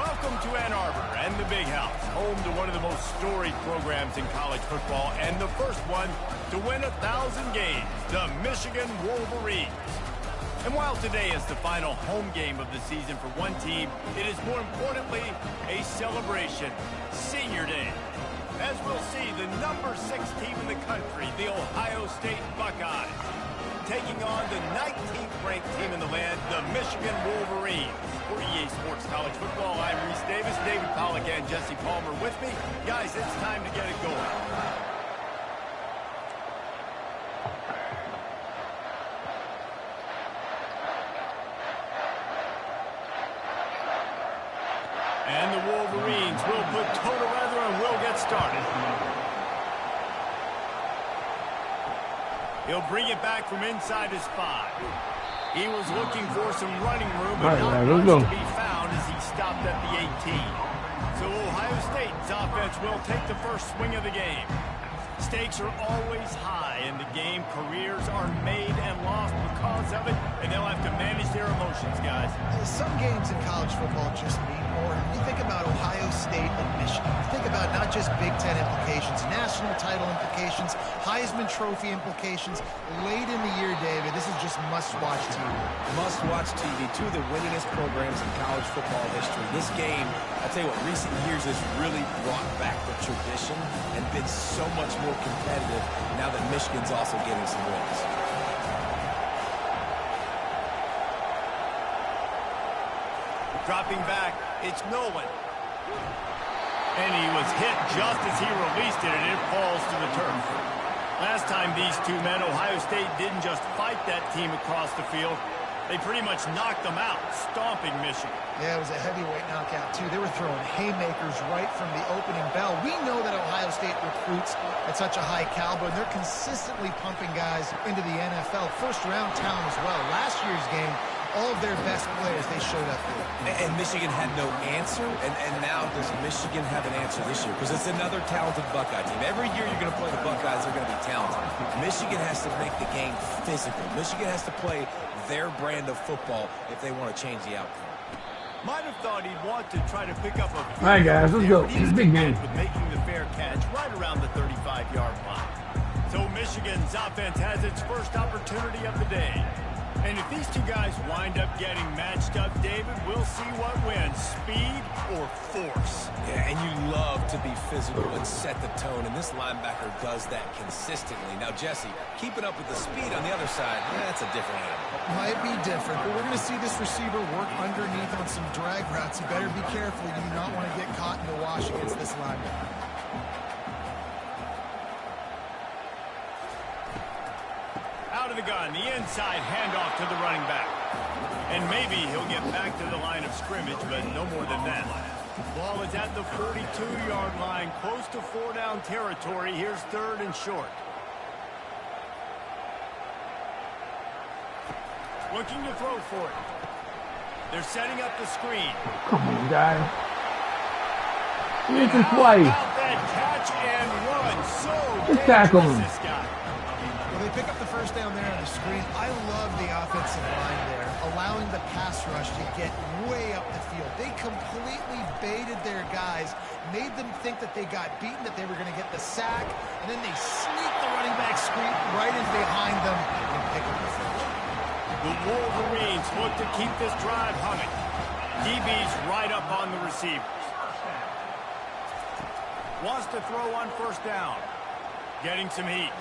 Welcome to Ann Arbor and the Big House, home to one of the most storied programs in college football and the first one to win 1,000 games, the Michigan Wolverines. And while today is the final home game of the season for one team, it is more importantly a celebration, Senior Day. As we'll see, the number 6 team in the country, the Ohio State Buckeyes, taking on the 19th ranked team in the land, the Michigan Wolverines. For EA Sports College Football, I'm Reese Davis, David Pollack and Jesse Palmer with me. Guys, it's time to get it going. And the Wolverines will put total weather and will get started. He'll bring it back from inside his 5. He was looking for some running room, but not much to be found as he stopped at the 18. So Ohio State's offense will take the first swing of the game. Stakes are always high in the game. Careers are made and lost because of it, and they'll have to manage their emotions, guys. Some games in college football just mean more. You think about Ohio State and Michigan. You think about not just Big Ten implications, national title implications, Heisman Trophy implications. Late in the year, David, this is just must-watch TV. Must-watch TV. Two of the winningest programs in college football history. This game, I'll tell you what, recent years has really brought back the tradition and been so much more competitive now that Michigan's also getting some wins. Dropping back, it's Nolan. And he was hit just as he released it, and it falls to the turf. Last time these two met, Ohio State didn't just fight that team across the field. They pretty much knocked them out, stomping Michigan. Yeah, it was a heavyweight knockout, too. They were throwing haymakers right from the opening bell. We know that Ohio State recruits at such a high caliber, and they're consistently pumping guys into the NFL. First-round talent as well. Last year's game, all of their best players, they showed up there. And Michigan had no answer, and now does Michigan have an answer this year? Because it's another talented Buckeye team. Every year you're going to play the Buckeyes, they're going to be talented. Michigan has to make the game physical. Michigan has to play their brand of football if they want to change the outcome. Might have thought he'd want to try to pick up a... All right, guys, let's go. It's a big game. With making the fair catch right around the 35-yard line. So Michigan's offense has its first opportunity of the day. And if these two guys wind up getting matched up, David, we'll see what wins, speed or force. Yeah, and you love to be physical and set the tone, and this linebacker does that consistently. Now, Jesse, keeping up with the speed on the other side, that's a different animal. Might be different, but we're going to see this receiver work underneath on some drag routes. You better be careful. You do not want to get caught in the wash against this linebacker. Out of the gun, the inside handoff to the running back. And maybe he'll get back to the line of scrimmage, but no more than that. Ball is at the 42-yard line, close to 4-down territory. Here's 3rd and short. Looking to throw for it. They're setting up the screen. Come on, guys. You can play. About that catch and run. So just tackle him. This guy. They pick up the first down there on the screen. I love the offensive line there, allowing the pass rush to get way up the field. They completely baited their guys, made them think that they got beaten, that they were going to get the sack, and then they sneak the running back screen right in behind them and pick up the first. The Wolverines look to keep this drive humming. DB's right up on the receivers. Wants to throw on first down. Getting some heat.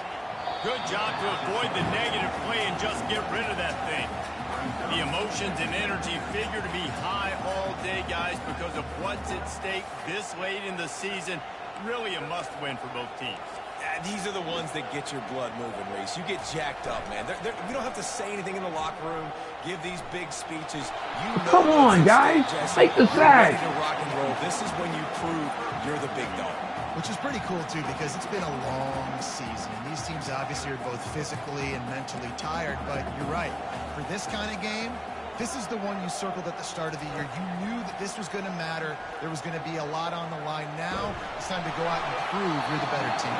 Good job to avoid the negative play and just get rid of that thing. The emotions and energy figure to be high all day, guys, because of what's at stake this late in the season. Really a must-win for both teams. These are the ones that get your blood moving, Reese. You get jacked up, man. We don't have to say anything in the locker room, give these big speeches. You know, come on, guys. Make the sack. Ready to rock and roll. This is when you prove you're the big dog. Which is pretty cool, too, because it's been a long season. And these teams obviously are both physically and mentally tired. But you're right. For this kind of game, this is the one you circled at the start of the year. You knew that this was going to matter. There was going to be a lot on the line. Now it's time to go out and prove you're the better team.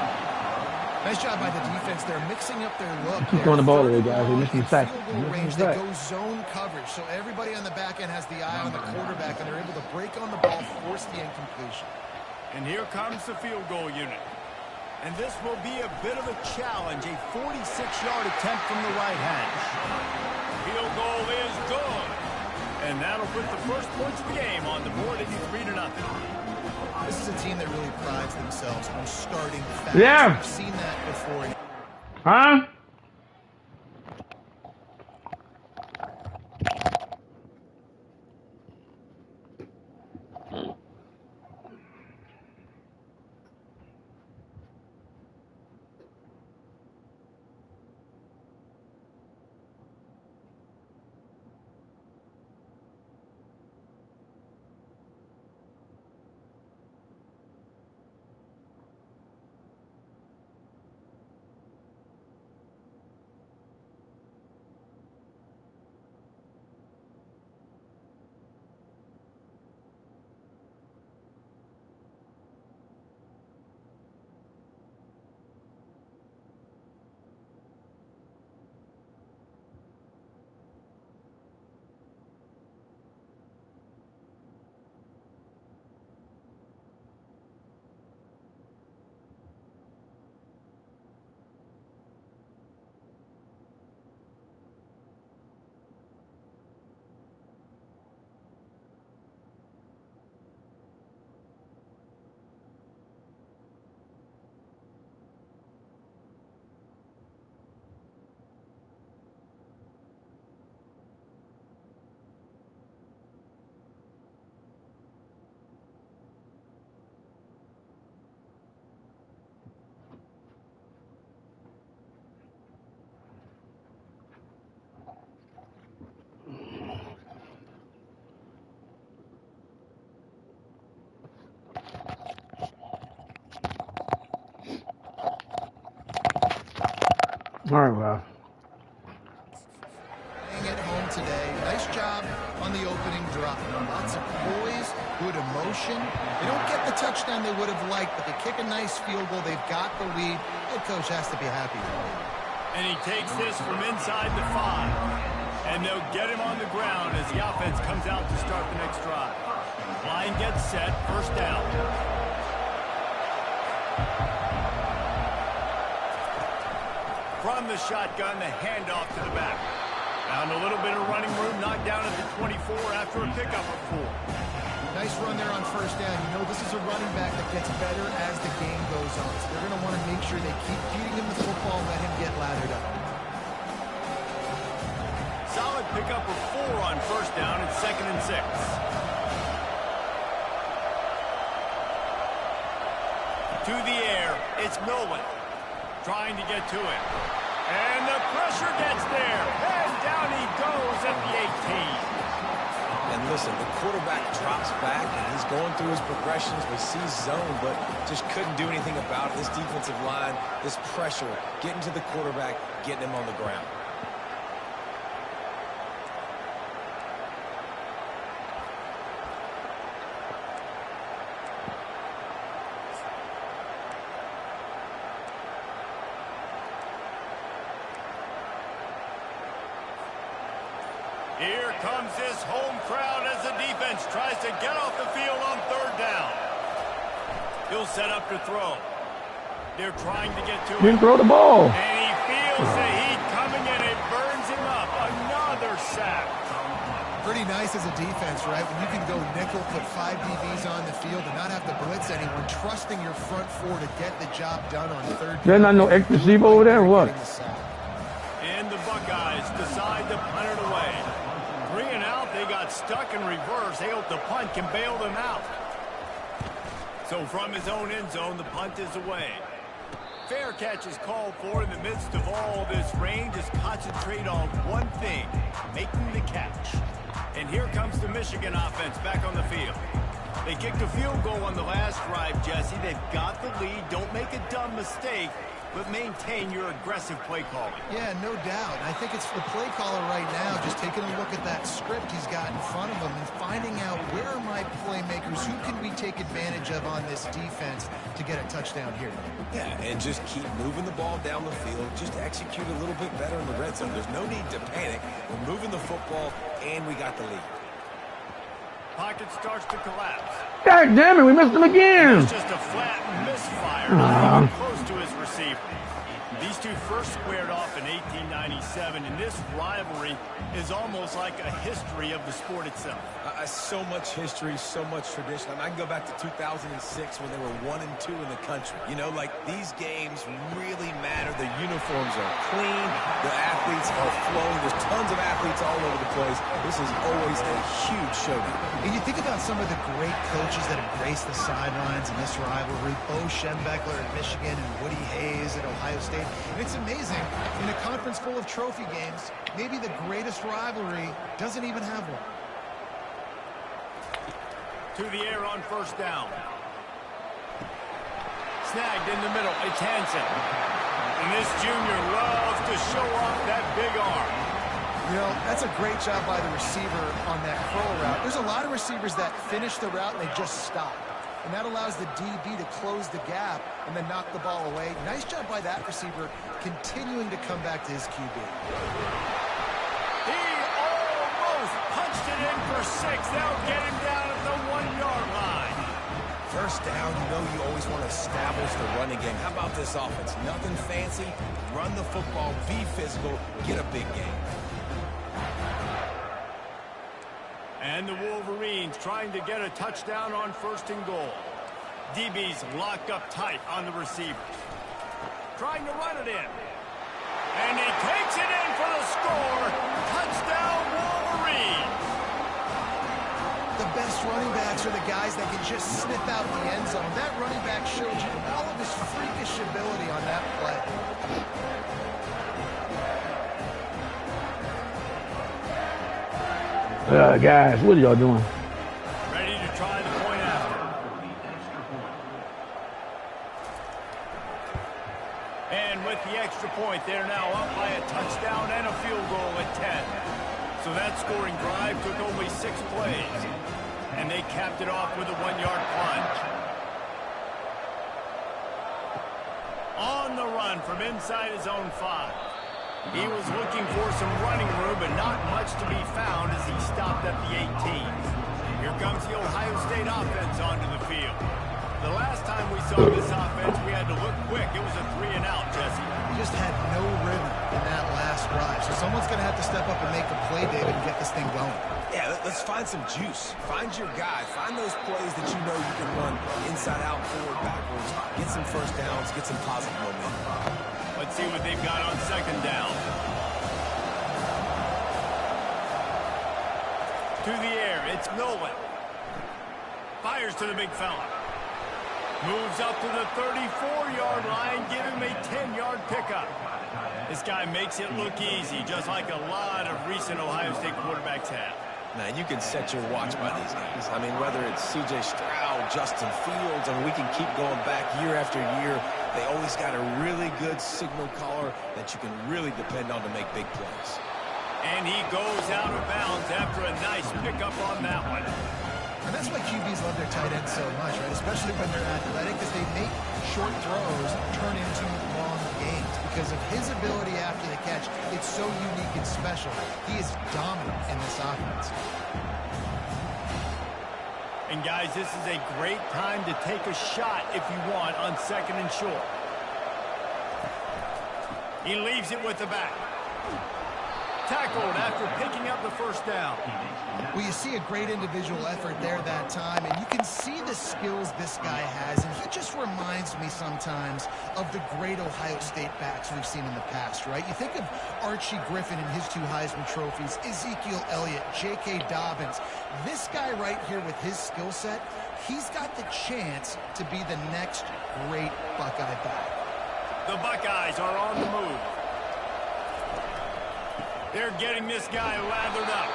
Nice job by the defense. They're mixing up their look. Keep throwing the ball away, guys. They're In missing sacks. field goal range, they go zone coverage. So everybody on the back end has the eye on the quarterback, and they're able to break on the ball, force the incompletion. And here comes the field goal unit. And this will be a bit of a challenge, a 46-yard attempt from the right hash. Field goal is good. And that'll put the first points of the game on the board at 3-0. This is a team that really prides themselves on starting fast. Yeah. We've seen that before. Huh? All right, well. At home today. Nice job on the opening drop. Lots of poise, good emotion. They don't get the touchdown they would have liked, but they kick a nice field goal. They've got the lead. Head coach has to be happy. And he takes this from inside the 5. And they'll get him on the ground as the offense comes out to start the next drive. Line gets set, first down. From the shotgun, the handoff to the back. Found a little bit of running room, knocked down at the 24 after a pickup of 4. Nice run there on first down. You know, this is a running back that gets better as the game goes on. So they're going to want to make sure they keep feeding him the football and let him get lathered up. Solid pickup of 4 on first down and 2nd and 6. To the air, it's Milwin. Trying to get to it. And the pressure gets there. And down he goes at the 18. And listen, the quarterback drops back, and he's going through his progressions. We see zone, but just couldn't do anything about it. This defensive line, this pressure, getting to the quarterback, getting him on the ground. Here comes this home crowd as the defense tries to get off the field on 3rd down. He'll set up to throw. They're trying to get to him. Didn't throw the ball. And he feels the heat coming in. It burns him up. Another sack. Pretty nice as a defense, right? When you can go nickel, put 5 DBs on the field and not have to blitz anyone, trusting your front 4 to get the job done on 3rd down. There's not no extra receiver over there or what? And the Buckeyes decide to punt it away. 3 and out, they got stuck in reverse. They hope the punt can bail them out. So from his own end zone, the punt is away. Fair catch is called for in the midst of all this rain. Just concentrate on one thing, making the catch. And here comes the Michigan offense back on the field. They kicked a field goal on the last drive, Jesse. They've got the lead. Don't make a dumb mistake. but maintain your aggressive play calling. Yeah, no doubt. I think it's the play caller right now just taking a look at that script he's got in front of him and finding out where are my playmakers, who can we take advantage of on this defense to get a touchdown here. Yeah, and just keep moving the ball down the field. Just execute a little bit better in the red zone. There's no need to panic. We're moving the football, and we got the lead. Pocket starts to collapse. God damn it, we missed him again. It's just a flat misfire, not even close to his receiver. These two first squared off in 1897, and this rivalry is almost like a history of the sport itself. So much history, so much tradition. I mean, I can go back to 2006 when they were 1 and 2 in the country. You know, like, these games really matter. The uniforms are clean. The athletes are flowing. There's tons of athletes all over the place. This is always a huge showdown. And you think about some of the great coaches that have graced the sidelines in this rivalry. Bo Schembechler at Michigan and Woody Hayes at Ohio State. And it's amazing, in a conference full of trophy games, maybe the greatest rivalry doesn't even have one. To the air on first down. Snagged in the middle. It's Hansen. And this junior loves to show off that big arm. You know, that's a great job by the receiver on that curl route. There's a lot of receivers that finish the route and they just stop. And that allows the DB to close the gap and then knock the ball away. Nice job by that receiver continuing to come back to his QB. He almost punched it in for 6. They'll get him down at the 1-yard line. First down, you know you always want to establish the running game. How about this offense? Nothing fancy. Run the football, be physical, get a big game. And the Wolverines trying to get a touchdown on first and goal. DB's locked up tight on the receivers. Trying to run it in. And he takes it in for the score. Touchdown, Wolverines. The best running backs are the guys that can just sniff out the end zone. That running back showed you all of his freakish ability on that play. Guys, what are y'all doing? Ready to try the point after. And with the extra point, they're now up by a touchdown and a field goal at 10. So that scoring drive took only 6 plays. And they capped it off with a 1-yard plunge. On the run from inside his own 5. He was looking for some running room, but not much to be found as he stopped at the 18. Here comes the Ohio State offense onto the field. The last time we saw this offense, we had to look quick. It was a 3-and-out, Jesse. We just had no rhythm in that last drive. So someone's going to have to step up and make a play, David, and get this thing going. Yeah, let's find some juice. Find your guy. Find those plays that you know you can run inside out, forward, backwards. Get some first downs. Get some positive momentum. Let's see what they've got on second down. To the air, it's Nolan. Fires to the big fella. Moves up to the 34-yard line, give him a 10-yard pickup. This guy makes it look easy, just like a lot of recent Ohio State quarterbacks have. Now, you can set your watch by these guys. I mean, whether it's C.J. Stroud, Justin Fields, I mean, we can keep going back year after year. They always got a really good signal caller that you can really depend on to make big plays. And he goes out of bounds after a nice pickup on that one. And that's why QBs love their tight ends so much, right? Especially when they're athletic, because they make short throws turn into long gains. Because of his ability after the catch, it's so unique and special. He is dominant in this offense. And guys, this is a great time to take a shot if you want on second and short. He leaves it with the back. Tackled after picking up the first down. Well, you see a great individual effort there that time, and you can see the skills this guy has, and he just reminds me sometimes of the great Ohio State backs we've seen in the past, right? You think of Archie Griffin and his 2 Heisman trophies, Ezekiel Elliott, J.K. Dobbins. This guy right here with his skill set, he's got the chance to be the next great Buckeye back. The Buckeyes are on the move. They're getting this guy lathered up.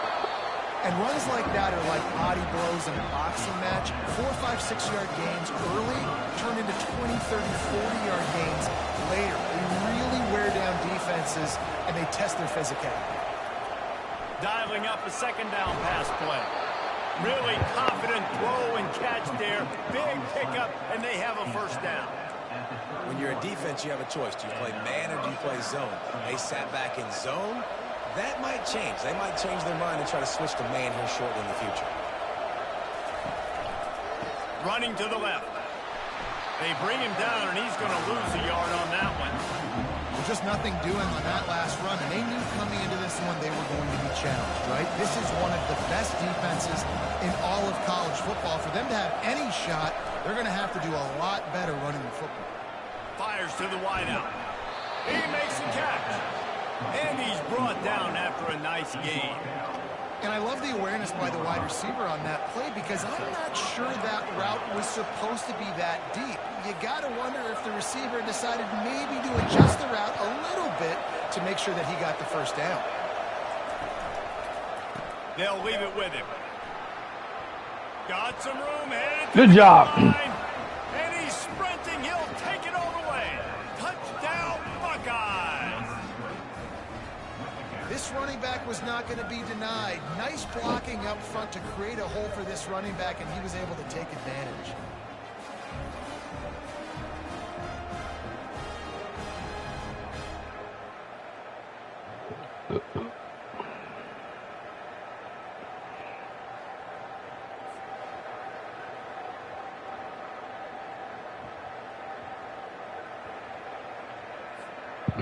And runs like that are like body blows in a boxing match. 4, 5, 6-yard gains early turn into 20, 30, 40-yard gains later. They really wear down defenses, and they test their physicality. Dialing up a second down pass play. Really confident throw and catch there. Big pickup, and they have a first down. When you're a defense, you have a choice. Do you play man or do you play zone? They sat back in zone. That might change. They might change their mind and try to switch to man here shortly in the future. Running to the left. They bring him down, and he's going to lose a yard on that one. There's just nothing doing on that last run, and they knew coming into this one they were going to be challenged, right? This is one of the best defenses in all of college football. For them to have any shot, they're going to have to do a lot better running the football. Fires to the wideout. He makes the catch. And he's brought down after a nice gain. And I love the awareness by the wide receiver on that play because I'm not sure that route was supposed to be that deep. You got to wonder if the receiver decided maybe to adjust the route a little bit to make sure that he got the first down. They'll leave it with him. Got some room. Good job. And he's sprinting. He'll take it all the way. Touchdown, Buckeyes. This running back was not going to be denied. Nice blocking up front to create a hole for this running back, and he was able to take advantage.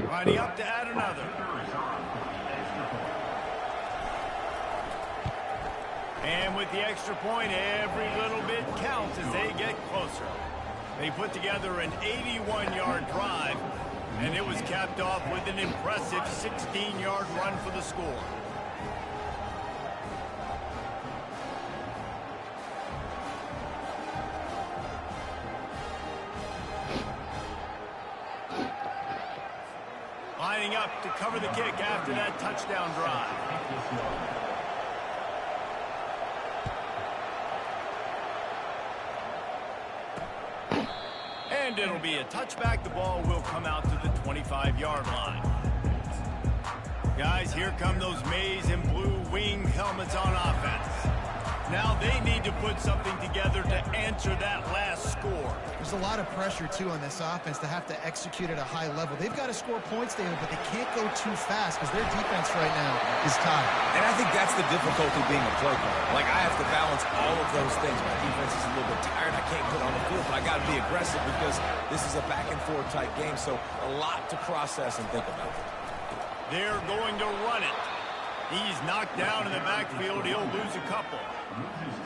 Lining up to add another. And with the extra point, every little bit counts as they get closer. They put together an 81-yard drive, and it was capped off with an impressive 16-yard run for the score. Lining up to cover the kick after that touchdown drive. And it'll be a touchback. The ball will come out to the 25-yard line. Guys, here come those maize and blue wing helmets on offense. Now they need to put something together to answer that last score. There's a lot of pressure, too, on this offense to have to execute at a high level. They've got to score points, David, but they can't go too fast because their defense right now is tired. And I think that's the difficulty being a play caller. Like, I have to balance all of those things. My defense is a little bit tired. I can't put on the field, but I got to be aggressive because this is a back-and-forth type game, so a lot to process and think about. They're going to run it. He's knocked down in the backfield. He'll lose a couple.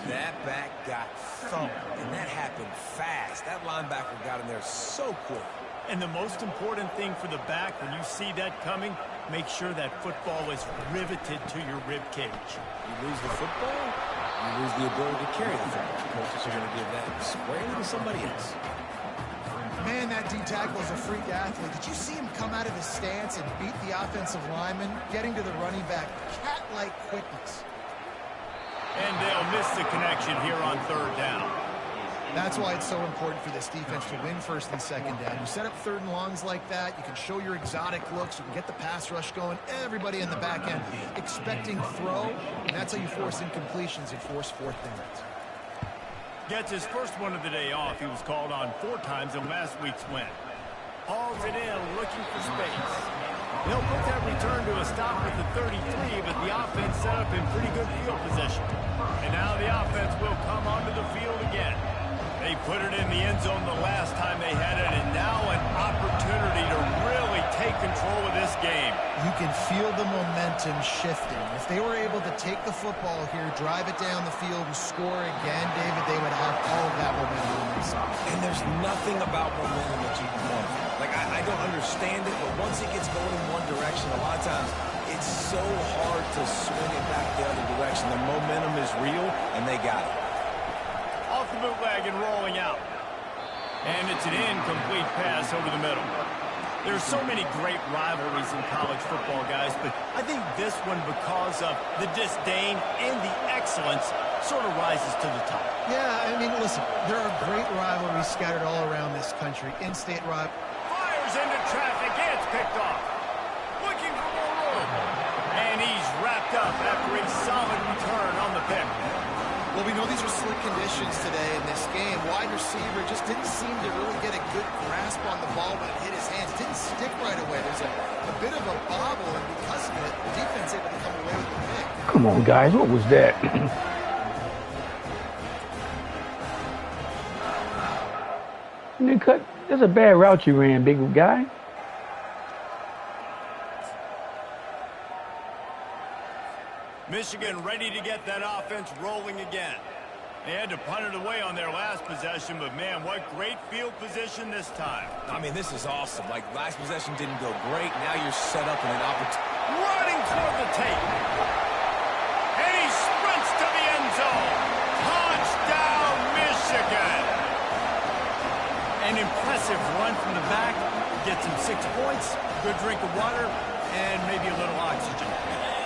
That back got thumped, and that happened fast. That linebacker got in there so quick. And the most important thing for the back, when you see that coming, make sure that football is riveted to your rib cage. You lose the football, you lose the ability to carry the football. Coaches are going to give that squarely to somebody else. Man, that D-tackle is a freak athlete. Did you see him come out of his stance and beat the offensive lineman, getting to the running back? Cat-like quickness. And they'll miss the connection here on third down. That's why it's so important for this defense to win first and second down. You set up third and longs like that, you can show your exotic looks, you can get the pass rush going, everybody in the back end expecting throw, and that's how you force incompletions and force fourth downs. Gets his first one of the day off. He was called on 4 times in last week's win. Hauls it in, looking for space. They'll put that return to a stop at the 33, but the offense set up in pretty good field position. And now the offense will come onto the field again. They put it in the end zone the last time they had it, and now an opportunity to really take control of this game. You can feel the momentum shifting. If they were able to take the football here, drive it down the field, and score again, David, they would have all of that momentum on their side. And there's nothing about momentum that you can want. Like, I don't understand it, but once it gets going in one direction, a lot of times it's so hard to swing it back the other direction. The momentum is real, and they got it. Off the bootleg and rolling out. And it's an incomplete pass over the middle. There's so many great rivalries in college football, guys, but I think this one, because of the disdain and the excellence, sort of rises to the top. Yeah, I mean, listen, there are great rivalries scattered all around this country. In-state rivalry. Fires into traffic, and it's picked off. Looking for more room. And he's wrapped up after a solid return on the pick. Well, we know these are slick conditions today in this game. Wide receiver just didn't seem to really get a good grasp on the ball when it hit his hands. Didn't stick right away. There's a bit of a bobble, and because of it, the defense able to come away with the pick. Come on, guys. What was that? That's a bad route you ran, big guy. Michigan ready to get that offense rolling again. They had to punt it away on their last possession, but man, what great field position this time. I mean, this is awesome. Like, last possession didn't go great. Now you're set up in an opportunity. Running toward the tape. And he sprints to the end zone. Touchdown, Michigan. An impressive run from the back. Gets him 6 points, good drink of water, and maybe a little oxygen.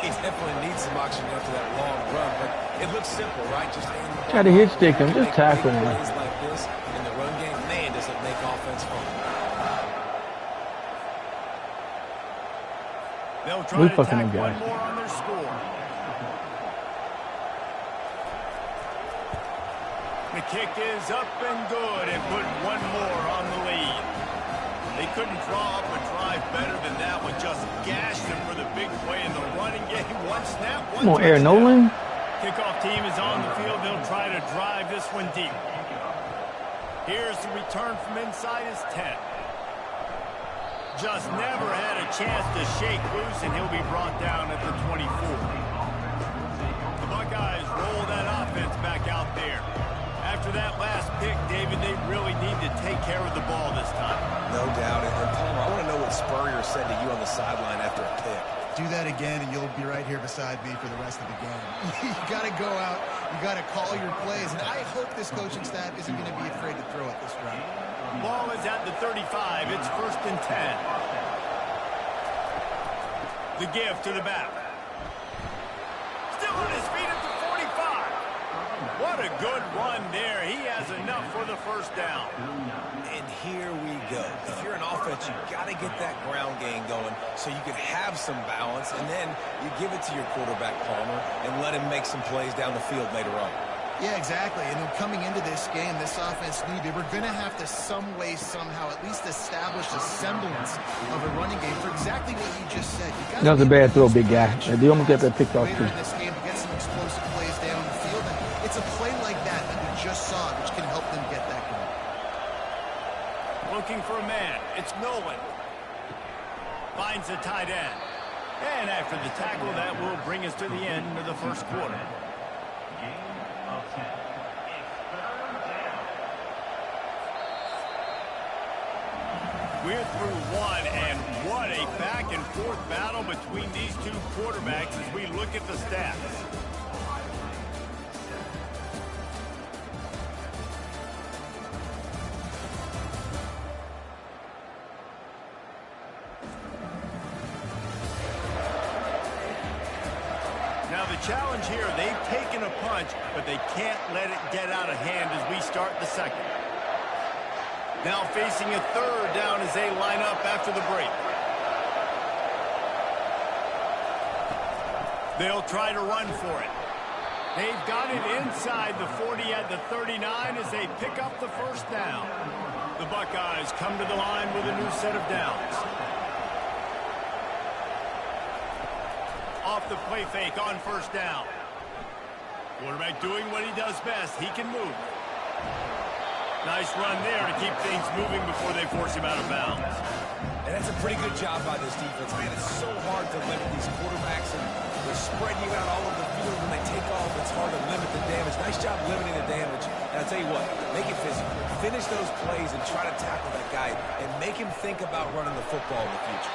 He definitely needs some oxygen after that long run, but it looks simple, right? Just Try to hit stick him, just tackle him. Plays like this in the run game, man, does it make offense fun. They'll try to tack one guys. more on their score. The kick is up and good and put one more on the lead. They couldn't draw up a drive better than that one. Just gashed them for the big play in the running game. One snap, one Come on, Aaron touchdown. Nolan. Kickoff team is on the field. They'll try to drive this one deep. Here's the return from inside his 10. Just never had a chance to shake loose, and he'll be brought down at the 24. The Buckeyes roll that offense back out there. After that last pick, David, they really need to take care of the ball this time. No doubt. And Palmer, I want to know what Spurrier said to you on the sideline after a pick. Do that again, and you'll be right here beside me for the rest of the game. You got to go out. You got to call your plays, and I hope this coaching staff isn't going to be afraid to throw it this round. Ball is at the 35. It's 1st and 10. The give to the back. Still on his feet at the 45. What a good run there. He has enough for the first down. And here we go. If you're an offense, you got to get that ground game going so you can have some balance, and then you give it to your quarterback, Palmer, and let him make some plays down the field later on. Yeah, exactly. And then coming into this game, this offense knew they were going to have to some way, somehow, at least establish a semblance of a running game for exactly what you just said. You That was a bad throw, big guy. They almost got that picked off, later too. in this game to get some explosive plays down the field. And it's a play like that that we just saw, which can help them get that going. Looking for a man. It's Nolan. Finds the tight end. And after the tackle, that will bring us to the end of the first quarter. We're through one, and what a back-and-forth battle between these two quarterbacks as we look at the stats. Now the challenge here, they've taken a punch, but they can't let it get out of hand as we start the second. Now facing a 3rd down as they line up after the break. They'll try to run for it. They've got it inside the 40 at the 39 as they pick up the first down. The Buckeyes come to the line with a new set of downs. Off the play fake on first down. Quarterback doing what he does best. He can move. Nice run there to keep things moving before they force him out of bounds. And that's a pretty good job by this defense. Man, it's so hard to limit these quarterbacks, and they're spreading you out all over the field. When they take off, it's hard to limit the damage. Nice job limiting the damage. And I'll tell you what, make it physical. Finish those plays and try to tackle that guy and make him think about running the football in the future.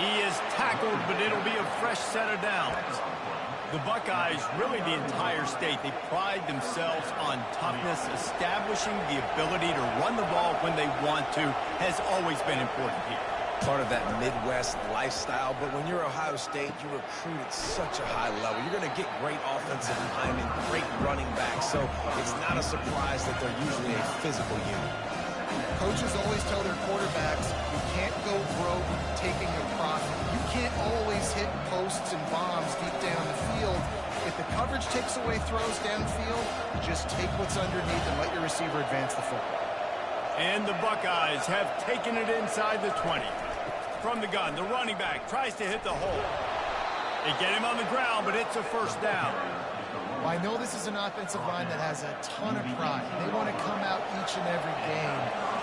He is tackled, but it'll be a fresh set of downs. The Buckeyes, really the entire state, they pride themselves on toughness. Establishing the ability to run the ball when they want to has always been important here. part of that Midwest lifestyle. But when you're Ohio State, you recruit at such a high level. You're going to get great offensive linemen, great running backs. So it's not a surprise that they're usually a physical unit. Coaches always tell their quarterbacks, you can't go broke taking a profit. You can't always hit posts and bombs deep down the field. If the coverage takes away throws downfield, you just take what's underneath and let your receiver advance the football. And the Buckeyes have taken it inside the 20. From the gun, the running back tries to hit the hole. They get him on the ground, but it's a first down. Well, I know this is an offensive line that has a ton of pride. They want to come out each and every game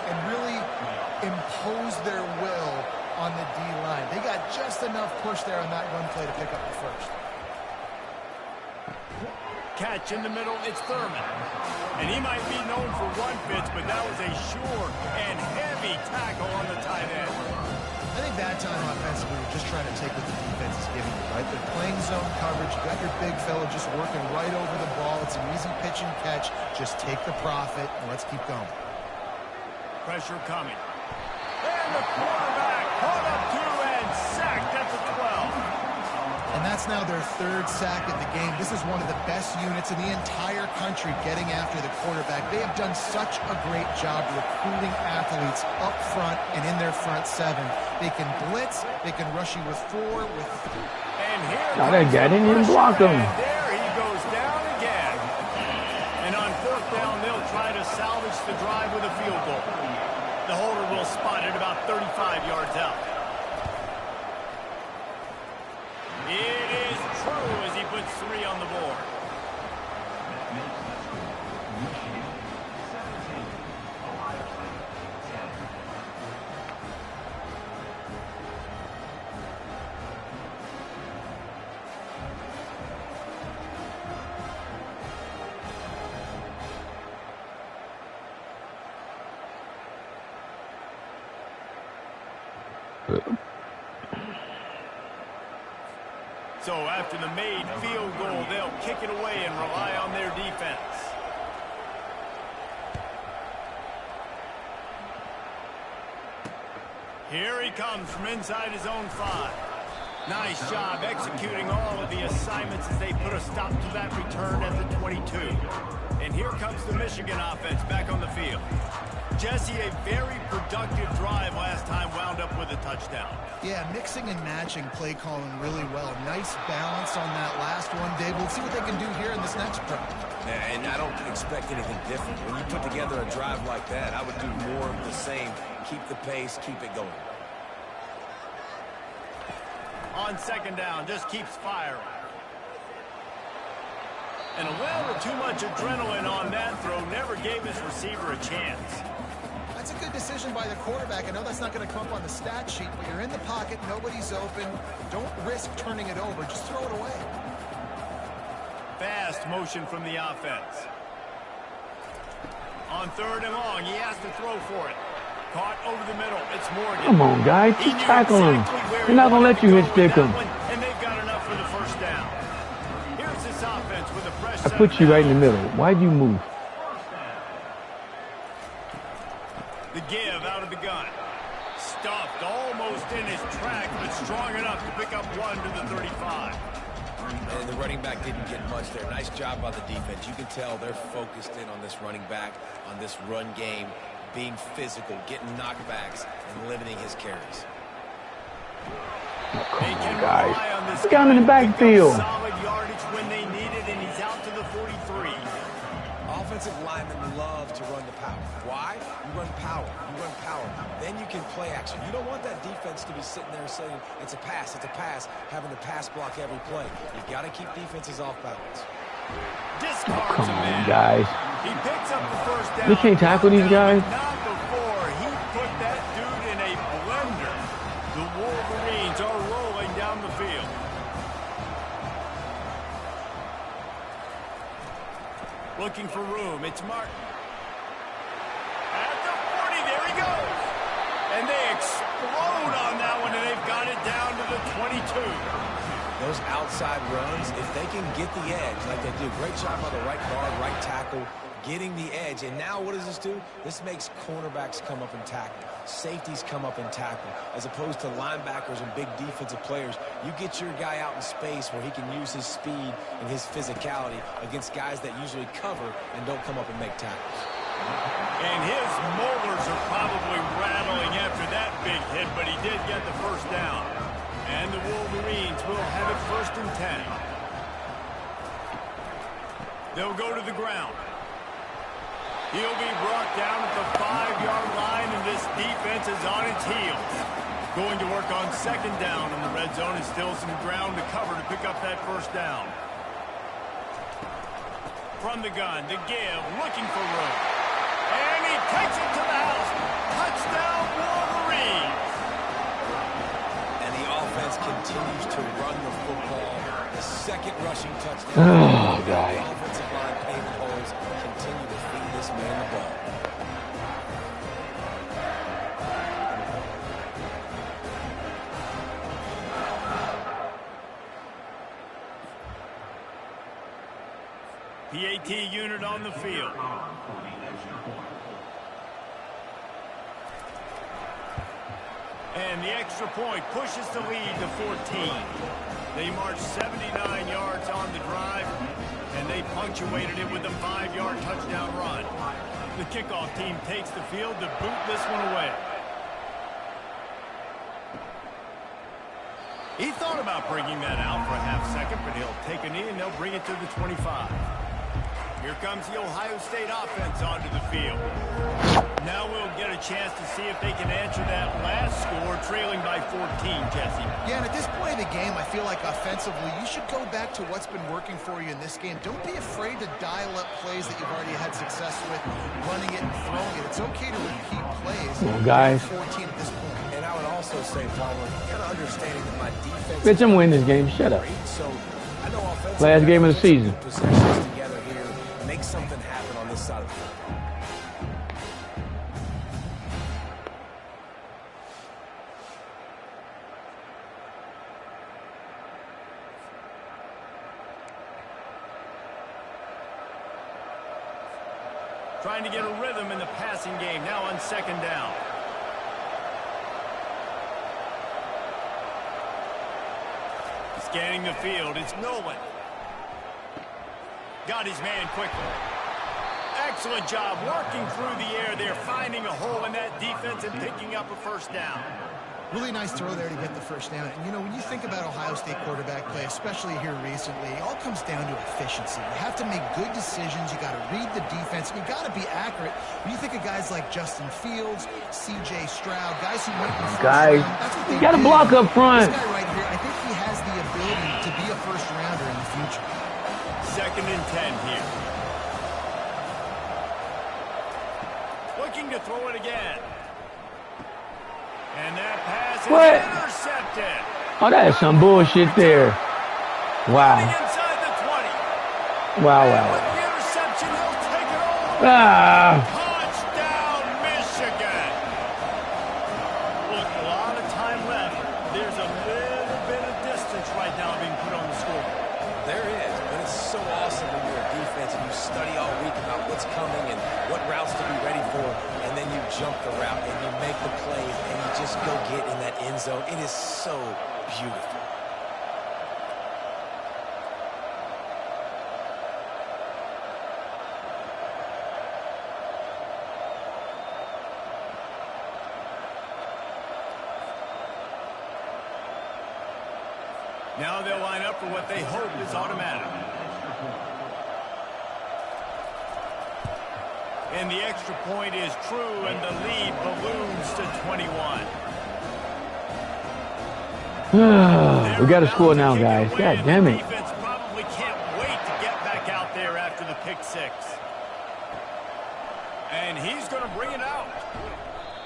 and really impose their will on the D-line. They got just enough push there on that run play to pick up the first. Catch in the middle, it's Thurman. And he might be known for run fits, but that was a sure and heavy tackle on the tight end. I think that time offensively, you're just trying to take what the defense is giving you, right? They're playing zone coverage. You got your big fella just working right over the ball. It's an easy pitch and catch. Just take the profit, and let's keep going. Pressure coming. And the quarterback caught up to and sacked at the 12. And that's now their third sack of the game. This is one of the best units in the entire country getting after the quarterback. They have done such a great job recruiting athletes up front and in their front seven. They can blitz, they can rush you with 4, with 3. And here Now they're getting him, block him. and there he goes down again. And on fourth down, they'll try to salvage the drive with a field goal. The holder will spot it about 35 yards out. It is true as he puts 3 on the board. So after the made field goal, they'll kick it away and rely on their defense. Here he comes from inside his own 5. Nice job executing all of the assignments as they put a stop to that return at the 22. And here comes the Michigan offense back on the field. Jesse, a very productive drive last time wound up with a touchdown. Yeah, mixing and matching play calling really well. Nice balance on that last one, Dave. We'll see what they can do here in this next drive. Yeah, and I don't expect anything different. When you put together a drive like that, I would do more of the same. Keep the pace, keep it going. On second down, just keeps firing. And a little too much adrenaline on that throw never gave his receiver a chance. That's a good decision by the quarterback. I know that's not going to come up on the stat sheet, but you're in the pocket, nobody's open. Don't risk turning it over. Just throw it away. Fast motion from the offense. On third and long, he has to throw for it. Caught over the middle. It's Morgan. Come on, guys. Keep tackling him. They're not going to let you hit stick him. And they've got enough for the first down. Here's this offense with a fresh I put you right in the middle. Why'd you move? The give out of the gun. Stuffed almost in his track, but strong enough to pick up 1 to the 35. And the running back didn't get much there. Nice job by the defense. You can tell they're focused in on this running back, on this run game, being physical, getting knockbacks, and limiting his carries. Oh, come on, guys. Look at him in the backfield. Solid yardage when they need it, and he's out to the 43. Offensive linemen love to run the power. Why? You run power. You run power. Then you can play action. You don't want that defense to be sitting there saying, it's a pass, having to pass block every play. You've got to keep defenses off balance. Discards Come a on, man. guys. He picks up the first down. They can't tackle these guys. Not before he put that dude in a blender. The Wolverines are rolling down the field. Looking for room. It's Martin. At the 40, there he goes. And they explode on that one, and they've got it down to the 22. Those outside runs, if they can get the edge like they do, great job by the right guard, right tackle, getting the edge. And now what does this do? This makes cornerbacks come up and tackle. Safeties come up and tackle. As opposed to linebackers and big defensive players, you get your guy out in space where he can use his speed and his physicality against guys that usually cover and don't come up and make tackles. And his molars are probably rattling after that big hit, but he did get the first down. And the Wolverines will have it 1st and 10. They'll go to the ground. He'll be brought down at the 5-yard line, and this defense is on its heels. Going to work on 2nd down in the red zone, and still some ground to cover to pick up that 1st down. From the gun, to give, looking for room. And he takes it to the house. Touchdown, Wolverines! And the offense continues to run the football. The 2nd rushing touchdown. Oh, guy. The offensive line paving holes continue to feed this man the ball. PAT unit on the field. And the extra point pushes the lead to 14. They marched 79 yards on the drive, and they punctuated it with a 5-yard touchdown run. The kickoff team takes the field to boot this one away. He thought about bringing that out for a half second, but he'll take a knee and they'll bring it to the 25. Here comes the Ohio State offense onto the field. Now we'll get a chance to see if they can answer that last score, trailing by 14, Jesse. Yeah, and at this point in the game, I feel like offensively, you should go back to what's been working for you in this game. Don't be afraid to dial up plays that you've already had success with, running it and throwing it. It's okay to repeat plays. Well, guys. 14 at this point. And I would also say, Palmer, kind of understanding that my defense... Bitch, I'm winning this game. Shut up. So I know offensive Last game of the season. Possessions together here, make something happen on this side of the field. Trying to get a rhythm in the passing game, now on 2nd down. Scanning the field, it's Nolan. Got his man quickly. Excellent job working through the air there, finding a hole in that defense and picking up a 1st down. Really nice throw there to get the 1st down. And, you know, when you think about Ohio State quarterback play, especially here recently, it all comes down to efficiency. You have to make good decisions. You got to read the defense, and you got to be accurate. When you think of guys like Justin Fields, C.J. Stroud, guys who went in the first round, that's what they got to block up front. This guy right here, I think he has the ability to be a 1st rounder in the future. 2nd and 10 here. Looking to throw it again. And that pass is intercepted. Oh, that is some bullshit there. Wow. Inside the 20. Wow. With the interception, he'll take it all. Touchdown, Michigan. Look, a lot of time left. There's a little bit of distance right now being put on the score. There is, but it's so awesome when you're a defense and you study all week about what's coming and what routes to be ready for, and then you jump the route and you make the play and you just go get in that end zone. It is so beautiful. Now they'll line up for what they hope is automatic. And the extra point is true, and the lead balloons to 21. We got to score now, guys. God damn it. Defense probably can't wait to get back out there after the pick 6. And he's going to bring it out.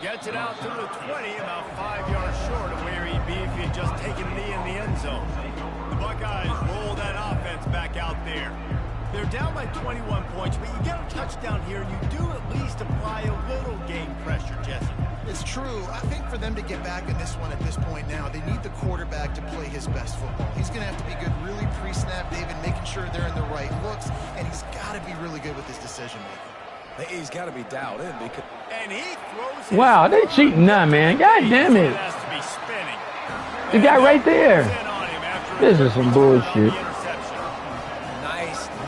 Gets it out to the 20, about 5 yards short of where he'd be if he had just taken a knee in the end zone. The Buckeyes roll that offense back out there. They're down by 21 points, but you get a touchdown here, and you do at least apply a little game pressure, Jesse. It's true. I think for them to get back in this one at this point now, they need the quarterback to play his best football. He's going to have to be good really pre-snap, David, making sure they're in the right looks, and he's got to be really good with his decision-making. He's got to be dialed in because... And he throws wow, they cheating now, man. God damn it. Has to be spinning. The guy right there. This is some bullshit.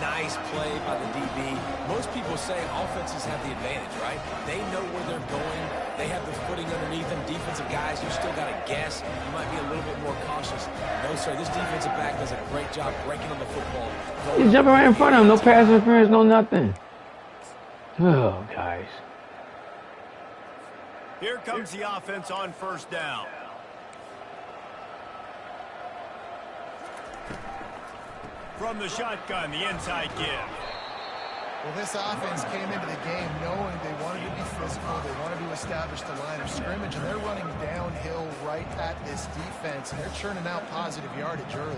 Nice play by the DB. Most people say offenses have the advantage, right? They know where they're going. They have the footing underneath them. Defensive guys, you still got to guess. You might be a little bit more cautious. No, sir, this defensive back does a great job breaking on the football. He's jumping right in front of him. No pass interference, no nothing. Oh, guys. Here comes the offense on first down. From the shotgun, the inside give. Well, this offense came into the game knowing they wanted to be physical, they wanted to establish the line of scrimmage, and they're running downhill right at this defense, and they're churning out positive yardage early.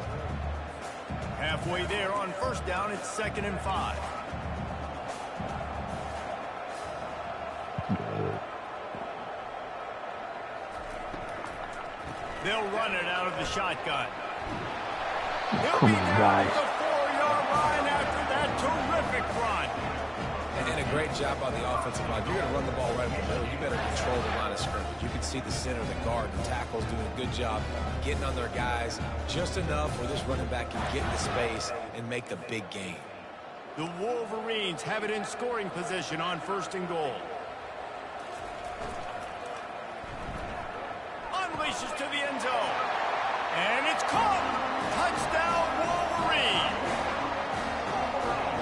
Halfway there on first down, it's 2nd and 5. They'll run it out of the shotgun. Come on, guys. The 4-yard line after that terrific run. And a great job on the offensive line. If you're going to run the ball right in the middle, you better control the line of scrimmage. You can see the center, the guard, the tackles doing a good job getting on their guys just enough where this running back can get into space and make the big game. The Wolverines have it in scoring position on 1st and goal. Unleashes to the end zone. And it's caught. Touchdown, Wolverine.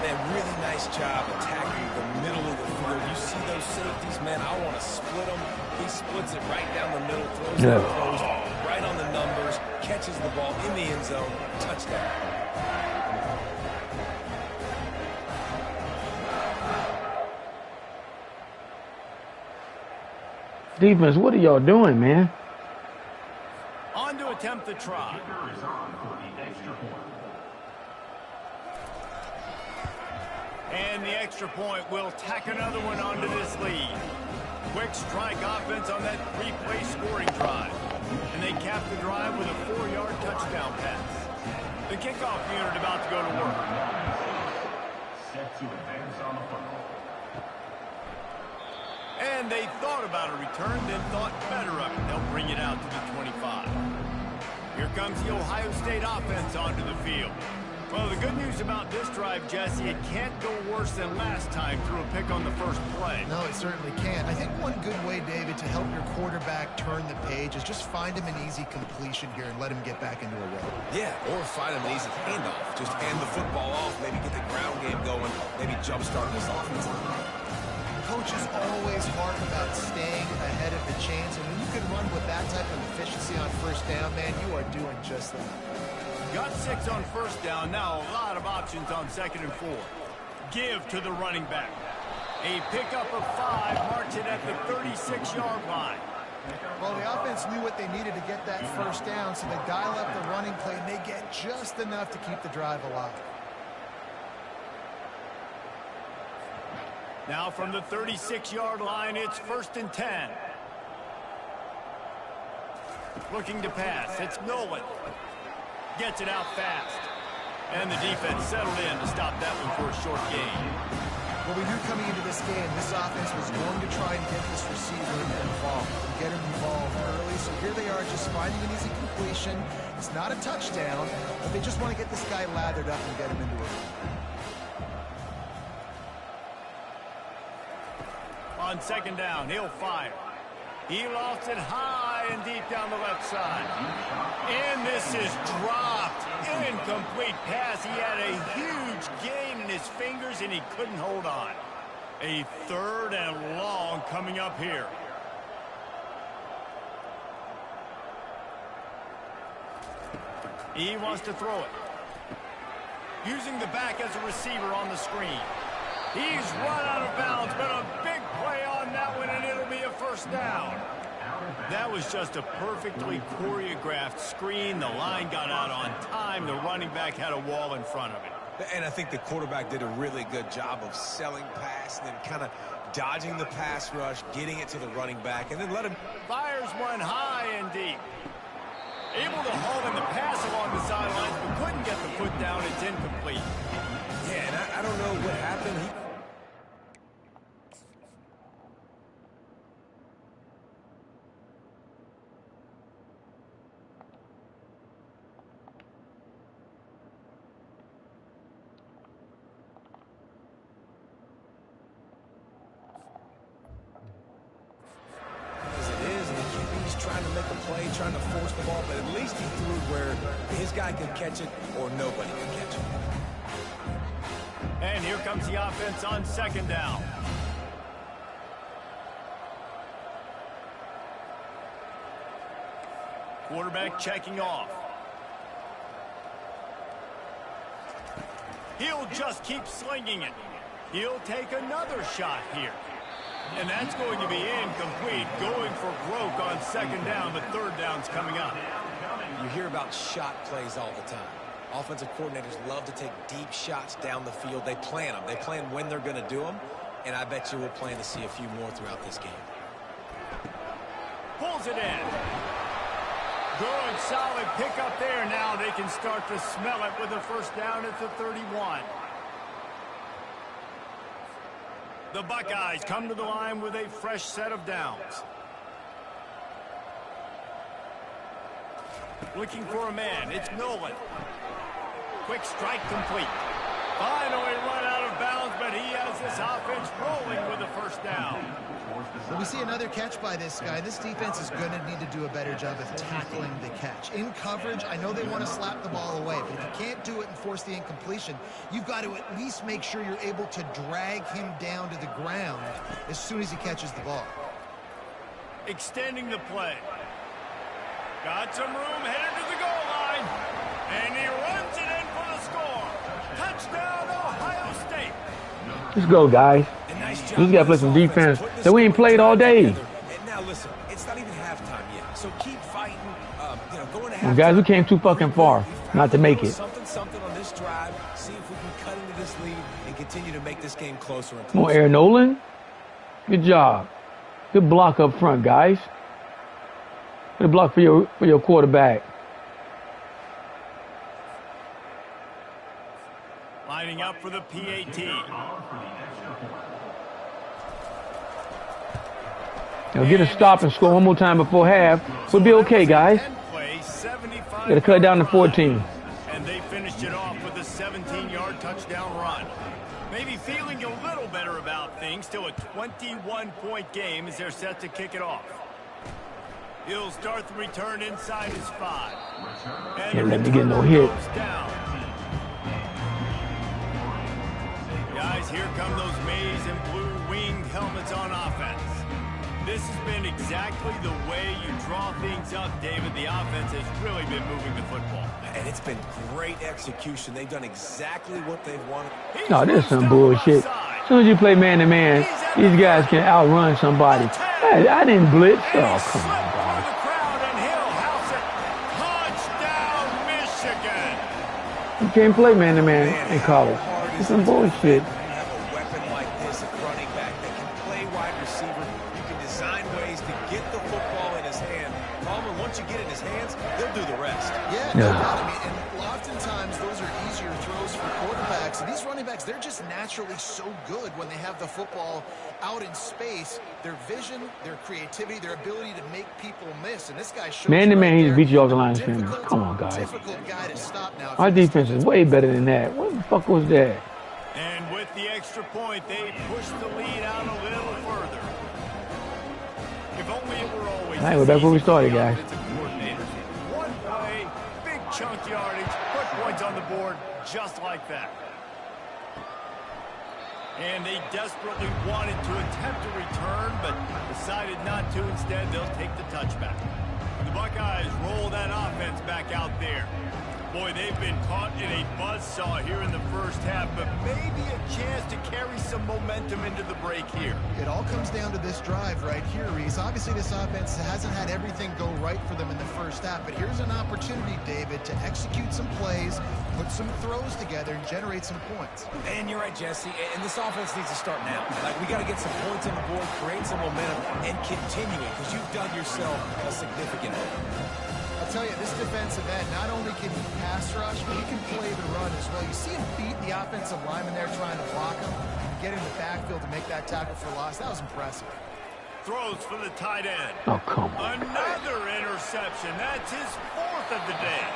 Man, really nice job attacking the middle of the field. You see those safeties, man, I want to split them. He splits it right down the middle, throws it close, right on the numbers, catches the ball in the end zone. Touchdown. Defense, what are y'all doing, man? On to attempt the try. And the extra point will tack another one onto this lead. Quick strike offense on that 3-play scoring drive. And they cap the drive with a 4-yard touchdown pass. The kickoff unit about to go to work. Set to advance on the football. And they thought about a return, then thought better of it. They'll bring it out to the 25. Here comes the Ohio State offense onto the field. Well, the good news about this drive, Jesse, it can't go worse than last time through a pick on the first play. No, it certainly can't. I think one good way, David, to help your quarterback turn the page is just find him an easy completion here and let him get back into a rhythm. Yeah, or find him an easy handoff. Just hand the football off, maybe get the ground game going, maybe jumpstart this offense. Coaches always harp about staying ahead of the chains, and when you can run with that type of efficiency on first down, man, you are doing just that. Got 6 on first down. Now a lot of options on 2nd and 4. Give to the running back. A pickup of 5 marks it at the 36-yard line. Well, the offense knew what they needed to get that first down, so they dial up the running play, and they get just enough to keep the drive alive. Now from the 36-yard line, it's 1st and 10. Looking to pass. It's Nolan. Gets it out fast. And the defense settled in to stop that one for a short gain. Well, we knew coming into this game, this offense was going to try and get this receiver involved and get him involved early. So here they are just finding an easy completion. It's not a touchdown, but they just want to get this guy lathered up and get him into it. On 2nd down, he'll fire. He lofts it high and deep down the left side. And this is dropped. Incomplete pass. He had a huge gain in his fingers, and he couldn't hold on. A 3rd and long coming up here. He wants to throw it. Using the back as a receiver on the screen. He's run out of bounds, but a big play on that one, and it'll be a 1st down. That was just a perfectly choreographed screen. The line got out on time. The running back had a wall in front of it. And I think the quarterback did a really good job of selling pass and then kind of dodging the pass rush, getting it to the running back, and then let him... Fires one high and deep. Able to haul in the pass along the sidelines, but couldn't get the foot down. It's incomplete. Yeah, and I don't know what happened. Trying to make a play, trying to force the ball, but at least he threw it where his guy could catch it or nobody could catch it. And here comes the offense on second down. Quarterback checking off. He'll just keep slinging it. He'll take another shot here. And that's going to be incomplete, going for broke on second down, but third down's coming up. You hear about shot plays all the time. Offensive coordinators love to take deep shots down the field. They plan them. They plan when they're going to do them, and I bet you we'll plan to see a few more throughout this game. Pulls it in. Good, solid pickup there. Now they can start to smell it with a first down at the 31. The Buckeyes come to the line with a fresh set of downs. Looking for a man. It's Nolan. Quick strike complete. Finally run out of bounds, but he has this offense rolling with a first down. Well, we see another catch by this guy. This defense is going to need to do a better job of tackling the catch. In coverage, I know they want to slap the ball away, but if you can't do it and force the incompletion, you've got to at least make sure you're able to drag him down to the ground as soon as he catches the ball. Extending the play. Got some room, headed to the goal line. And he runs it in for the score. Touchdown, Ohio State. Let's go, guys. We got to play some defense that we ain't played all day. And now listen, it's not even halftime yet, so keep fighting. Going to halftime. Guys, we came too fucking far not to make it. Something on this drive. See if we can cut into this lead and continue to make this game closer and closer. Come on, Aaron Nolan. Good job. Good block up front, guys. Good block for your quarterback. Lining up for the PAT. Now get a stop and score one more time before half. We'll be okay, guys. Got to cut it down to 14. And they finished it off with a 17-yard touchdown run. Maybe feeling a little better about things. Still a 21-point game as they're set to kick it off. He'll start the return inside his 5. And Can't let me get no hit. Guys, here come those maize and blue winged helmets on offense. This has been exactly the way you draw things up, David. The offense has really been moving the football. And it's been great execution. They've done exactly what they've wanted. No, this is some bullshit. As soon as you play man-to-man, these guys can outrun somebody. Hey, I didn't blitz. Oh, come on, guys. You can't play man-to-man in college. It's some bullshit. Yeah. I mean, and oftentimes those are easier throws for quarterbacks. And these running backs, they're just naturally so good when they have the football out in space. Their vision, their creativity, their ability to make people miss. And this guy shows man-to-man, he just beat you off the line of scrimmage. Come on, guys. Difficult guy to stop now. Our defense is way better than that. What the fuck was that? And with the extra point, they push the lead out a little further. If only it were always. All right, we're back where we started, guys. One play, big chunk yardage, put points on the board just like that. And they desperately wanted to attempt a return, but decided not to. Instead, they'll take the touchback. The Buckeyes roll that offense back out there. Boy, they've been caught in a buzzsaw here in the first half, but maybe a chance to carry some momentum into the break here. It all comes down to this drive right here, Reese. Obviously, this offense hasn't had everything go right for them in the first half, but here's an opportunity, David, to execute some plays, put some throws together, and generate some points. And you're right, Jesse, and this offense needs to start now. Like, we got to get some points on the board, create some momentum, and continue it, because you've dug yourself a significant hole. I'll tell you, this defensive end, not only can he pass rush, but he can play the run as well. You see him beat the offensive lineman there trying to block him and get in the backfield to make that tackle for loss. That was impressive. Throws for the tight end. Oh, come on. Another interception. That's his 4th of the day.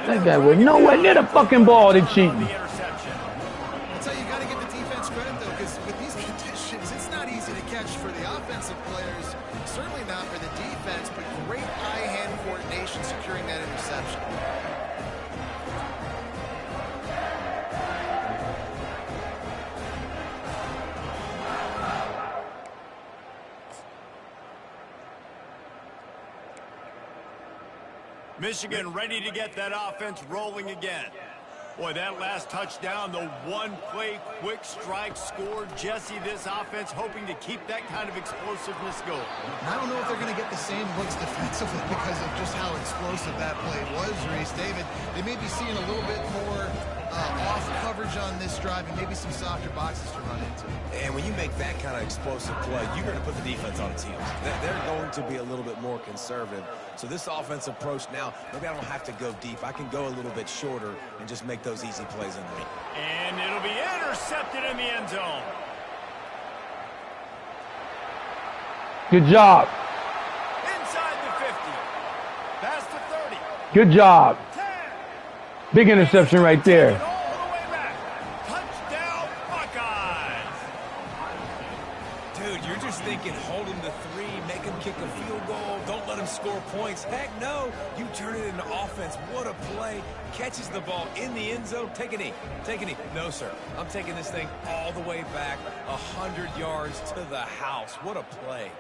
That guy was nowhere near the fucking ball to cheat. I'll tell you, you got to give the defense credit, though, because with these conditions, it's not easy to catch for the offensive players. Certainly not for the defense, but great eye-hand coordination securing that interception. Michigan ready to get that offense rolling again. Boy, that last touchdown, the one-play quick strike score. Jesse, this offense hoping to keep that kind of explosiveness going. I don't know if they're going to get the same looks defensively because of just how explosive that play was, Reese. David, they may be seeing a little bit more off coverage on this drive and maybe some softer boxes to run into. And when you make that kind of explosive play, you're going to put the defense on its heels. They're going to be a little bit more conservative. So this offensive approach now, maybe I don't have to go deep. I can go a little bit shorter and just make those easy plays in there. And it'll be intercepted in the end zone. Good job. Inside the 50. Past the 30. Good job. 10. Big interception right there. All the way back. Touchdown, Buckeyes. Dude, you're just thinking hold him to 3, make him kick a field goal, don't let him score points. Heck no, you turn it into offense. What a play. Catches the ball in the end zone. Take a knee. Take a knee. No, sir. I'm taking this thing all the way back 100 yards to the house. What a play.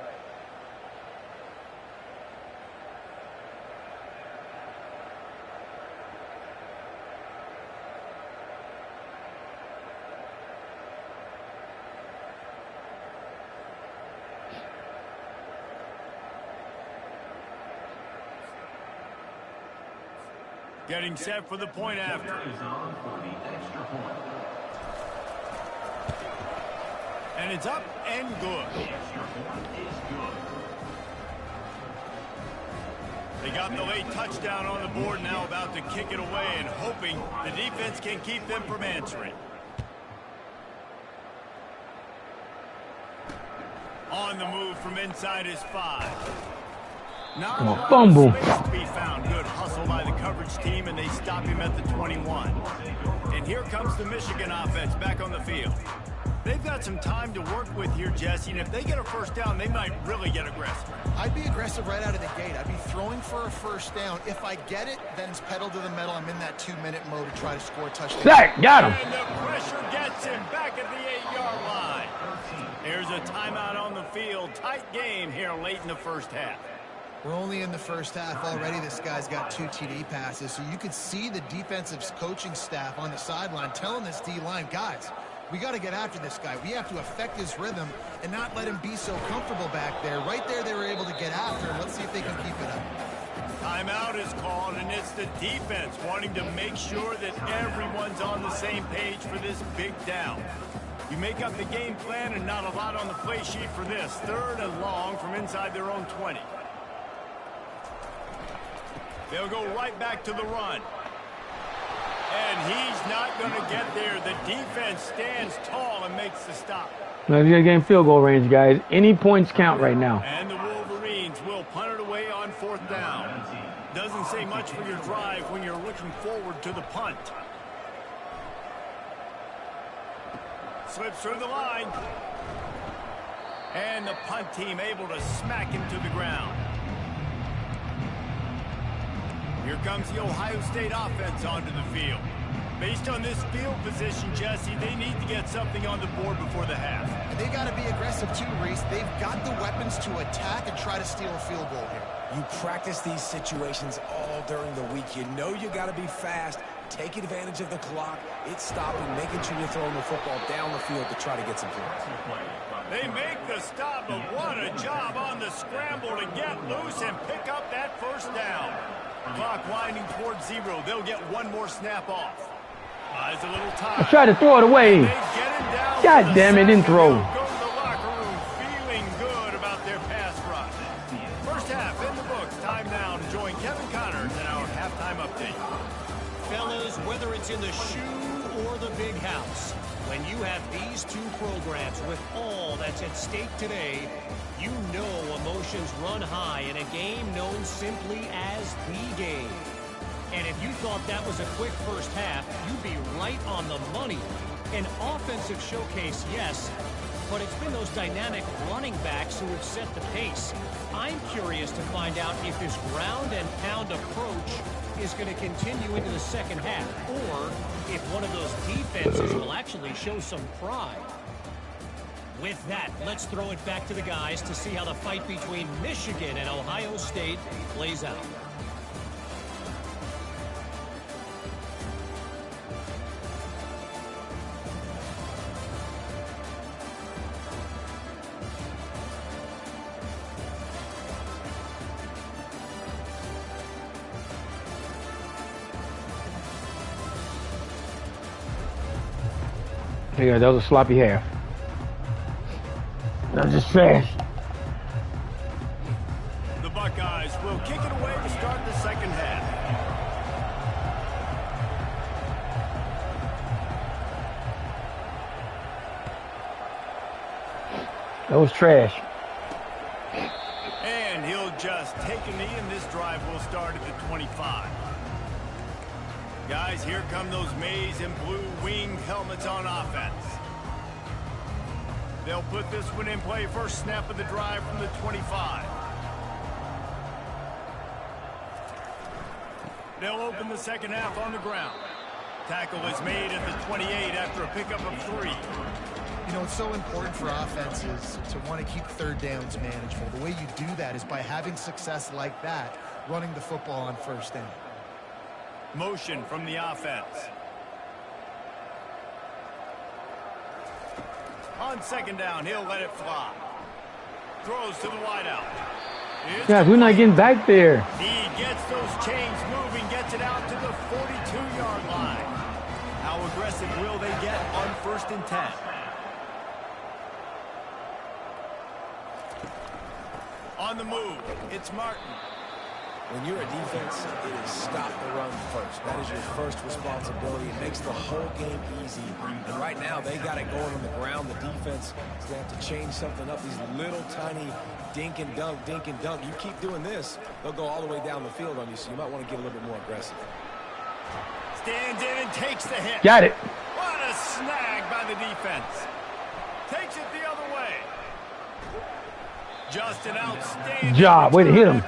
Getting set for the point after. And it's up and good. They got the late touchdown on the board, now about to kick it away and hoping the defense can keep them from answering. On the move from inside his 5. Not a lot of space to be found. Good hustle by the coverage team, and they stop him at the 21. And here comes the Michigan offense back on the field. They've got some time to work with here, Jesse, and if they get a first down, they might really get aggressive. I'd be aggressive right out of the gate. I'd be throwing for a first down. If I get it, then it's pedal to the metal. I'm in that 2-minute mode to try to score a touchdown. Sack, got him. And the pressure gets him back at the 8-yard line. Here's a timeout on the field. Tight game here late in the first half. We're only in the first half already. This guy's got 2 TD passes, so you could see the defensive coaching staff on the sideline telling this D-line, guys, we got to get after this guy. We have to affect his rhythm and not let him be so comfortable back there. Right there, they were able to get after him. Let's see if they can keep it up. Timeout is called, and it's the defense wanting to make sure that everyone's on the same page for this big down. You make up the game plan and not a lot on the play sheet for this. 3rd and long from inside their own 20. They'll go right back to the run. And he's not going to get there. The defense stands tall and makes the stop. Now you're getting field goal range, guys. Any points count right now. And the Wolverines will punt it away on 4th down. Doesn't say much for your drive when you're looking forward to the punt. Slips through the line. And the punt team able to smack him to the ground. Here comes the Ohio State offense onto the field. Based on this field position, Jesse, they need to get something on the board before the half. And they got to be aggressive too, Reese. They've got the weapons to attack and try to steal a field goal here. You practice these situations all during the week. You know you got to be fast, take advantage of the clock. It's stopping, making sure you're throwing the football down the field to try to get some points. They make the stop, but what a job on the scramble to get loose and pick up that first down. Clock winding towards 0. They'll get one more snap off. Buys a little time. I tried to throw it away. God damn it, didn't throw. Go to the locker room feeling good about their pass rush. First half in the books. Time now to join Kevin Connors in our halftime update. Fellas, whether it's in the shoe or the big house, when you have these two programs with all that's at stake today, you know emotions run high in a game known simply as the game. And if you thought that was a quick first half, you'd be right on the money. An offensive showcase, yes, but it's been those dynamic running backs who have set the pace. I'm curious to find out if this ground and pound approach is going to continue into the second half, or if one of those defenses will actually show some pride. With that, let's throw it back to the guys to see how the fight between Michigan and Ohio State plays out. Yeah, that was a sloppy half. That was just trash. The Buckeyes will kick it away to start the second half. That was trash. And he'll just take a knee, and this drive will start at the 25. Guys, here come those maize and blue wing helmets on offense. They'll put this one in play. First snap of the drive from the 25. They'll open the second half on the ground. Tackle is made at the 28 after a pickup of 3. You know, it's so important for offenses to want to keep third downs manageable. The way you do that is by having success like that, running the football on first down. Motion from the offense. On second down, he'll let it fly. Throws to the wideout. Guys, we're not getting back there. He gets those chains moving, gets it out to the 42-yard line. How aggressive will they get on 1st and 10? On the move, it's Martin. When you're a defense, it is stop the run first. That is your first responsibility. It makes the whole game easy. And right now, they got it going on the ground. The defense is going to have to change something up. These little tiny dink and dunk, dink and dunk. You keep doing this, they'll go all the way down the field on you, so you might want to get a little bit more aggressive. Stands in and takes the hit. Got it. What a snag by the defense. Takes it the other way. Just an outstanding job. Way to hit him.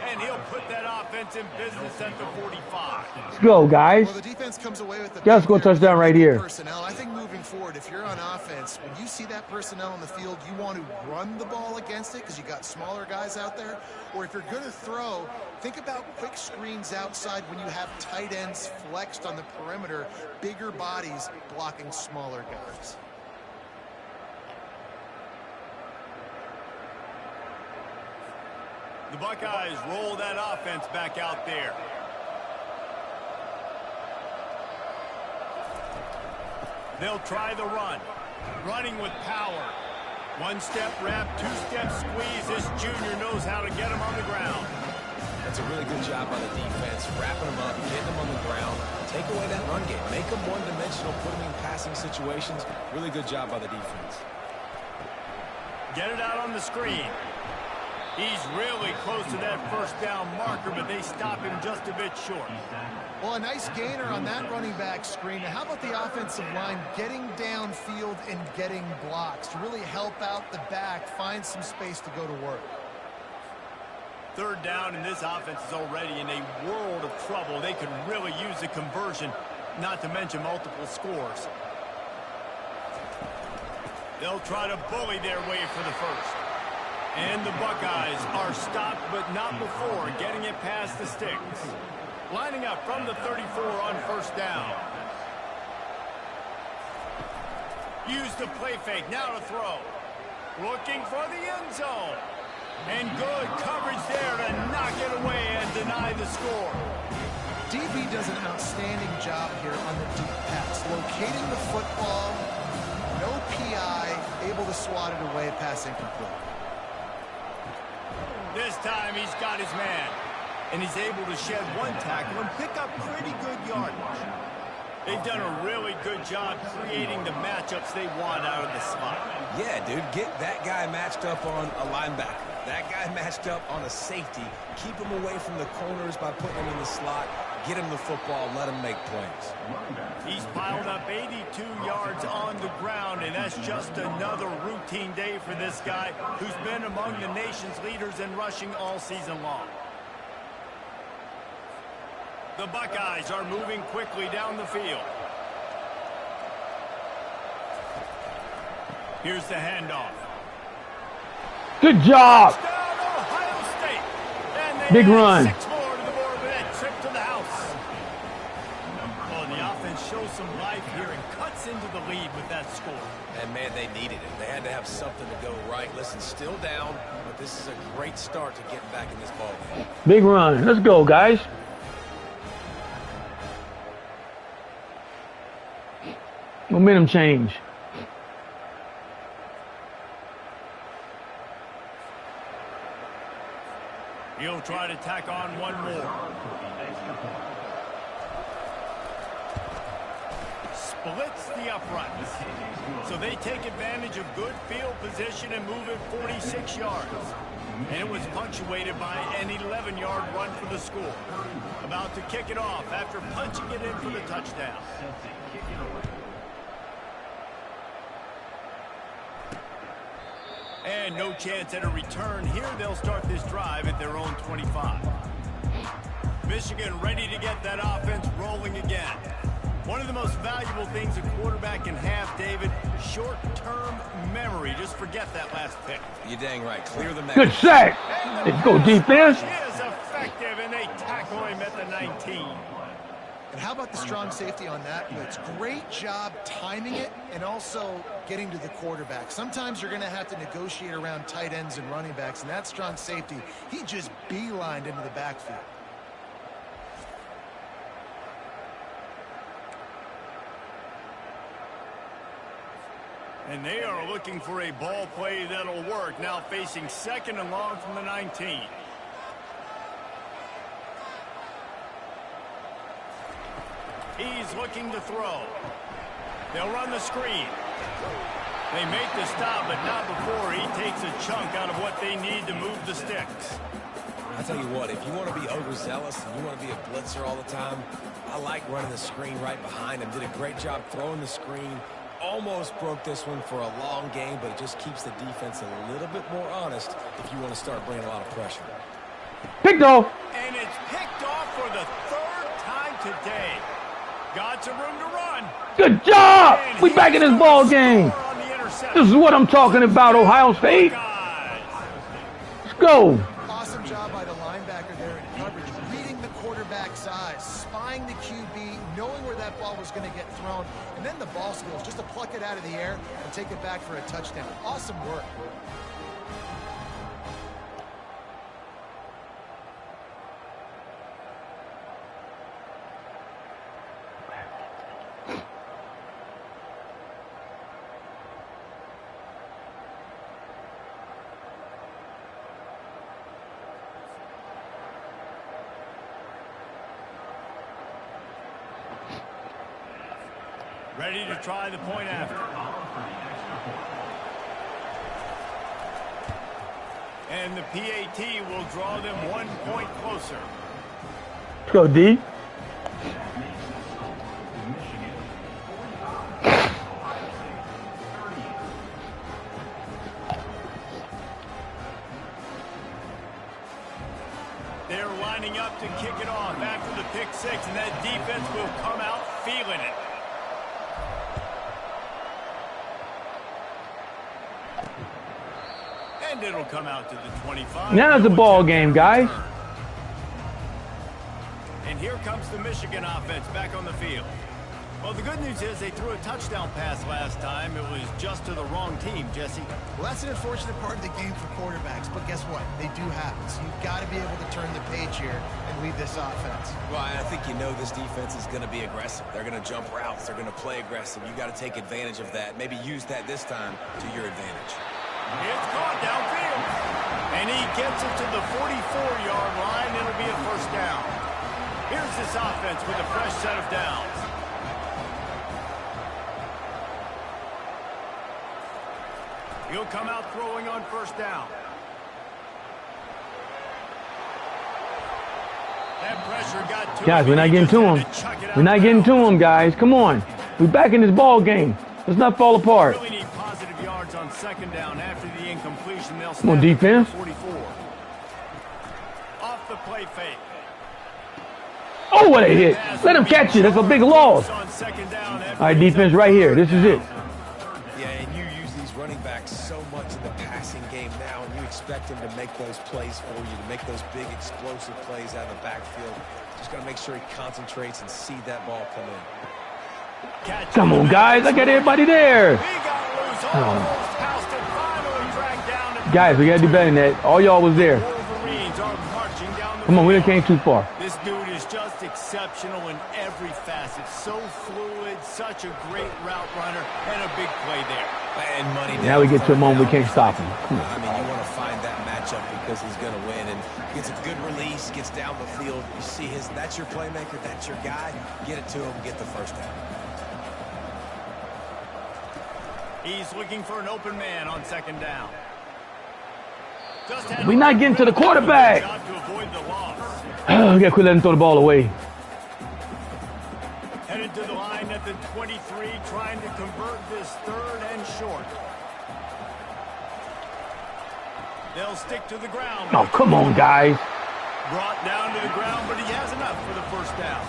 And he'll put that offense in business at the 45. Let's go, guys. Well, the defense comes away with the Let's go touchdown right here. Personnel. I think moving forward, if you're on offense, when you see that personnel on the field, you want to run the ball against it because you got smaller guys out there. Or if you're going to throw, think about quick screens outside when you have tight ends flexed on the perimeter, bigger bodies blocking smaller guys. The Buckeyes roll that offense back out there. They'll try the run. Running with power. One-step wrap, two-step squeeze. This junior knows how to get him on the ground. That's a really good job by the defense, wrapping them up, getting them on the ground. Take away that run game. Make them one-dimensional, put them in passing situations. Really good job by the defense. Get it out on the screen. He's really close to that first down marker, but they stop him just a bit short. Well, a nice gainer on that running back screen. Now, how about the offensive line getting downfield and getting blocks to really help out the back, find some space to go to work? Third down, and this offense is already in a world of trouble. They could really use a conversion, not to mention multiple scores. They'll try to bully their way for the first. And the Buckeyes are stopped, but not before getting it past the sticks. Lining up from the 34 on first down. Use the play fake, now to throw. Looking for the end zone. And good coverage there to knock it away and deny the score. DB does an outstanding job here on the deep pass. Locating the football, no PI, able to swat it away, pass incomplete. This time he's got his man. And he's able to shed one tackle and pick up pretty good yardage. They've done a really good job creating the matchups they want out of the slot. Yeah, dude, get that guy matched up on a linebacker. That guy matched up on a safety. Keep him away from the corners by putting him in the slot. Get him the football, let him make plays. He's piled up 82 yards on the ground, and that's just another routine day for this guy who's been among the nation's leaders in rushing all season long. The Buckeyes are moving quickly down the field. Here's the handoff. Good job. Touchdown, Ohio State. And they Big add run. 6 more to the board with that trip to the house. Oh, and the offense shows some life here and cuts into the lead with that score. And, man, they needed it. They had to have something to go right. Listen, still down, but this is a great start to getting back in this ballgame. Big run. Let's go, guys. Momentum change. He'll try to tack on one more. Splits the uprights. So they take advantage of good field position and move it 46 yards. And it was punctuated by an 11-yard run for the score. About to kick it off after punching it in for the touchdown. And no chance at a return here. They'll start this drive at their own 25. Michigan ready to get that offense rolling again. One of the most valuable things a quarterback can have, David, short-term memory. Just forget that last pick. You're dang right. Clear the Good sack. Let's go defense. He is effective, and they tackle him at the 19. And how about the strong safety on that blitz? Great job timing it and also getting to the quarterback. Sometimes you're going to have to negotiate around tight ends and running backs, and that strong safety, he just beelined into the backfield. And they are looking for a ball play that'll work. Now facing 2nd and long from the 19. He's looking to throw. They'll run the screen. They make the stop, but not before he takes a chunk out of what they need to move the sticks. I tell you what, if you want to be overzealous and you want to be a blitzer all the time, I like running the screen right behind him. Did a great job throwing the screen. Almost broke this one for a long game, but it just keeps the defense a little bit more honest if you want to start bringing a lot of pressure. Picked off. And it's picked off for the 3rd time today. Got some room to run. Good job. We back in this ball game. This is what I'm talking about, Ohio State. Let's go. Awesome job by the linebacker there in coverage, reading the quarterback's eyes, spying the QB, knowing where that ball was going to get thrown, and then the ball skills, just to pluck it out of the air and take it back for a touchdown. Awesome work. Ready to try the point after. And the PAT will draw them 1 point closer. Let's go, D. They're lining up to kick it off after the pick six, and that defense will come out feeling it. And And it'll come out to the 25. Now it's a ball game, guys. And here comes the Michigan offense back on the field. Well, the good news is they threw a touchdown pass last time. It was just to the wrong team, Jesse. Well, that's an unfortunate part of the game for quarterbacks, but guess what? They do happen. So you've got to be able to turn the page here and lead this offense. Well, I think you know this defense is going to be aggressive. They're going to jump routes. They're going to play aggressive. You got to take advantage of that. Maybe use that this time to your advantage. It's caught downfield. And he gets it to the 44-yard line. It'll be a first down. Here's this offense with a fresh set of downs. He'll come out throwing on first down. That pressure got to Guys, him. we're not getting to him. We're not getting to him, guys. Come on. We're back in this ball game. Let's not fall apart. Really need positive yards on second down after the incompletion. They'll Come on, defense. 44. Off the play fake. Oh, what a hit. Let him catch it. That's a big loss. On second down. All right, defense right here. This is it. Yeah, and you use these running backs so much in the passing game now, and you expect them to make those plays for you, to make those big explosive plays out of the backfield. Just got to make sure he concentrates and see that ball come in. Come on, guys. I got everybody there. Guys, we got to do better than that. All y'all was there. Come on, we done came too far. This dude is just exceptional in every facet. So fluid, such a great route runner, and a big play there. And money. Now we get to a moment we can't stop him. I mean, you want to find that matchup because he's going to win, and gets a good release, gets down the field. You see that's your playmaker, that's your guy. Get it to him, get the first down. He's looking for an open man on second down. We're not getting to the quarterback. We got to quit letting him throw the ball away. Headed to the line at the 23, trying to convert this third and short. They'll stick to the ground. Oh, come on, guys. Brought down to the ground, but he has enough for the first down.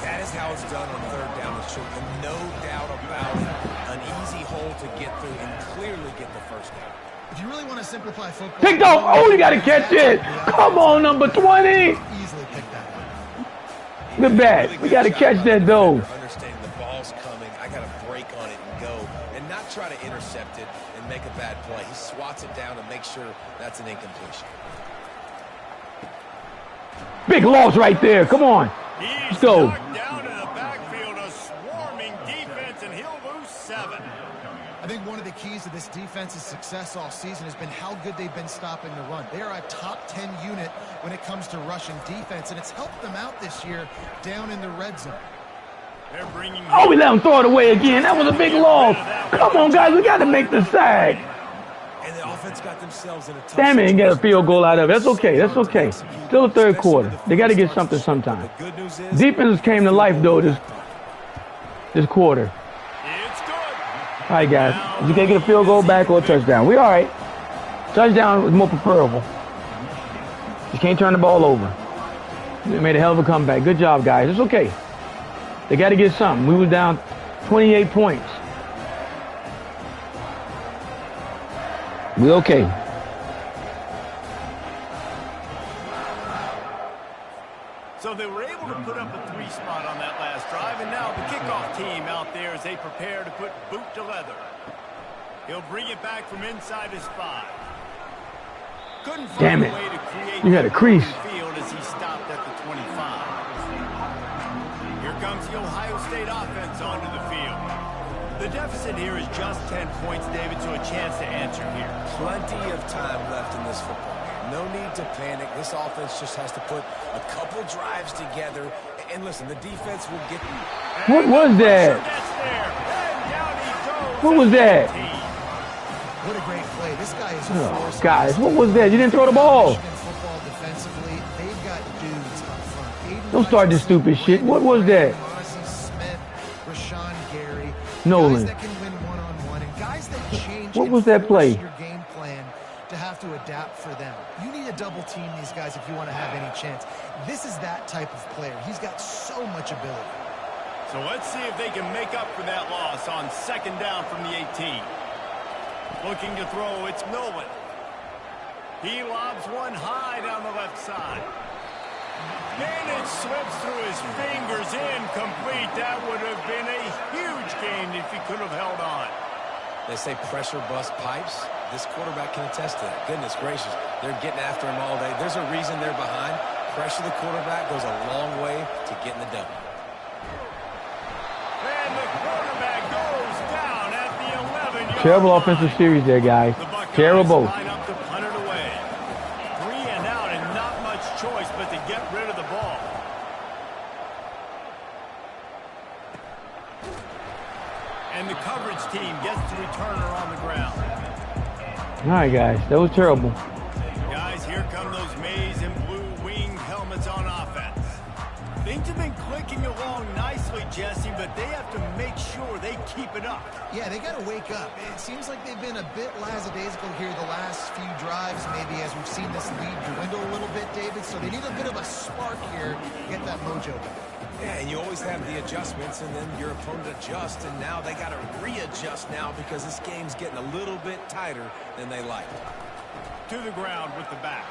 That is how it's done on third down. It's no doubt about it. An easy hole to get through and clearly get the first down. If you really want to simplify football... Picked off. Oh, you got to catch it. Come on, number 20. Easily pick that up. Good bat. We got to catch that, though. Understanding the ball's coming. I got to break on it and go. And not try to intercept it and make a bad play. He swats it down and makes sure that's an incompletion. Big loss right there. Come on. He's go. knocked down in the backfield, a swarming defense, and he'll lose 7. I think one of the keys to this defense's success all season has been how good they've been stopping the run. They are a top 10 unit when it comes to rushing defense, and it's helped them out this year down in the red zone. They're bringing Oh, we let him throw it away again. That was a big loss. Come on, guys. We got to make the sack. And the offense got themselves in a tough Damn it, and get a situation. field goal out of it. That's okay. That's okay. Still the third quarter. They got to get something sometime. The good news is Defense came to life, though, this quarter. It's good. All right, guys. You got to get a field goal back or a touchdown. We all right. Touchdown is more preferable. You can't turn the ball over. They made a hell of a comeback. Good job, guys. It's okay. They got to get something. We were down 28 points. We okay. So they were able to put up a 3 spot on that last drive, and now the kickoff team out there as they prepare to put boot to leather. He'll bring it back from inside his 5. Couldn't find a way to create You had a crease. field as he stopped at the 25. Here comes the Ohio State offense onto the field. The deficit here is just 10 points, David, so a chance to answer here. plenty of time left in this football game. No need to panic. This offense just has to put a couple drives together. And listen, the defense will get... What was that? What was that? What a great play. This guy is a force. Guys, what was that? You didn't throw the ball. Michigan football defensively, they've got dudes up front. Don't start this stupid shit. What was that? Smith, Rashawn Gary, Nolan. guys that can win one-on-one, and guys that change What and was that force play? your game plan to have to adapt for them. You need to double team these guys if you want to have any chance. This is that type of player. He's got so much ability. So let's see if they can make up for that loss on second down from the 18. Looking to throw, it's Nolan. He lobs one high down the left side. And it slips through his fingers, incomplete. That would have been a huge gain if he could have held on. They say pressure busts pipes. This quarterback can attest to that. Goodness gracious, they're getting after him all day. There's a reason they're behind. Pressure the quarterback goes a long way to getting the W. And the quarterback goes down at the 11-yard Terrible line. offensive series there, guys. The Buckeyes Terrible. line up to punt it away. 3 and out and not much choice but to get rid of the ball. And the coverage team gets the returner on the ground. All right, guys. That was terrible. Guys, here come those maize and blue winged helmets on offense. Things have been clicking along nicely, Jesse, but they have to make sure they keep it up. Yeah, they got to wake up. It seems like they've been a bit lackadaisical here the last few drives, maybe as we've seen this lead dwindle a little bit, David. So they need a bit of a spark here to get that mojo back. Yeah, and you always have the adjustments, and then your opponent adjusts, and now they got to readjust now because this game's getting a little bit tighter than they like. To the ground with the back.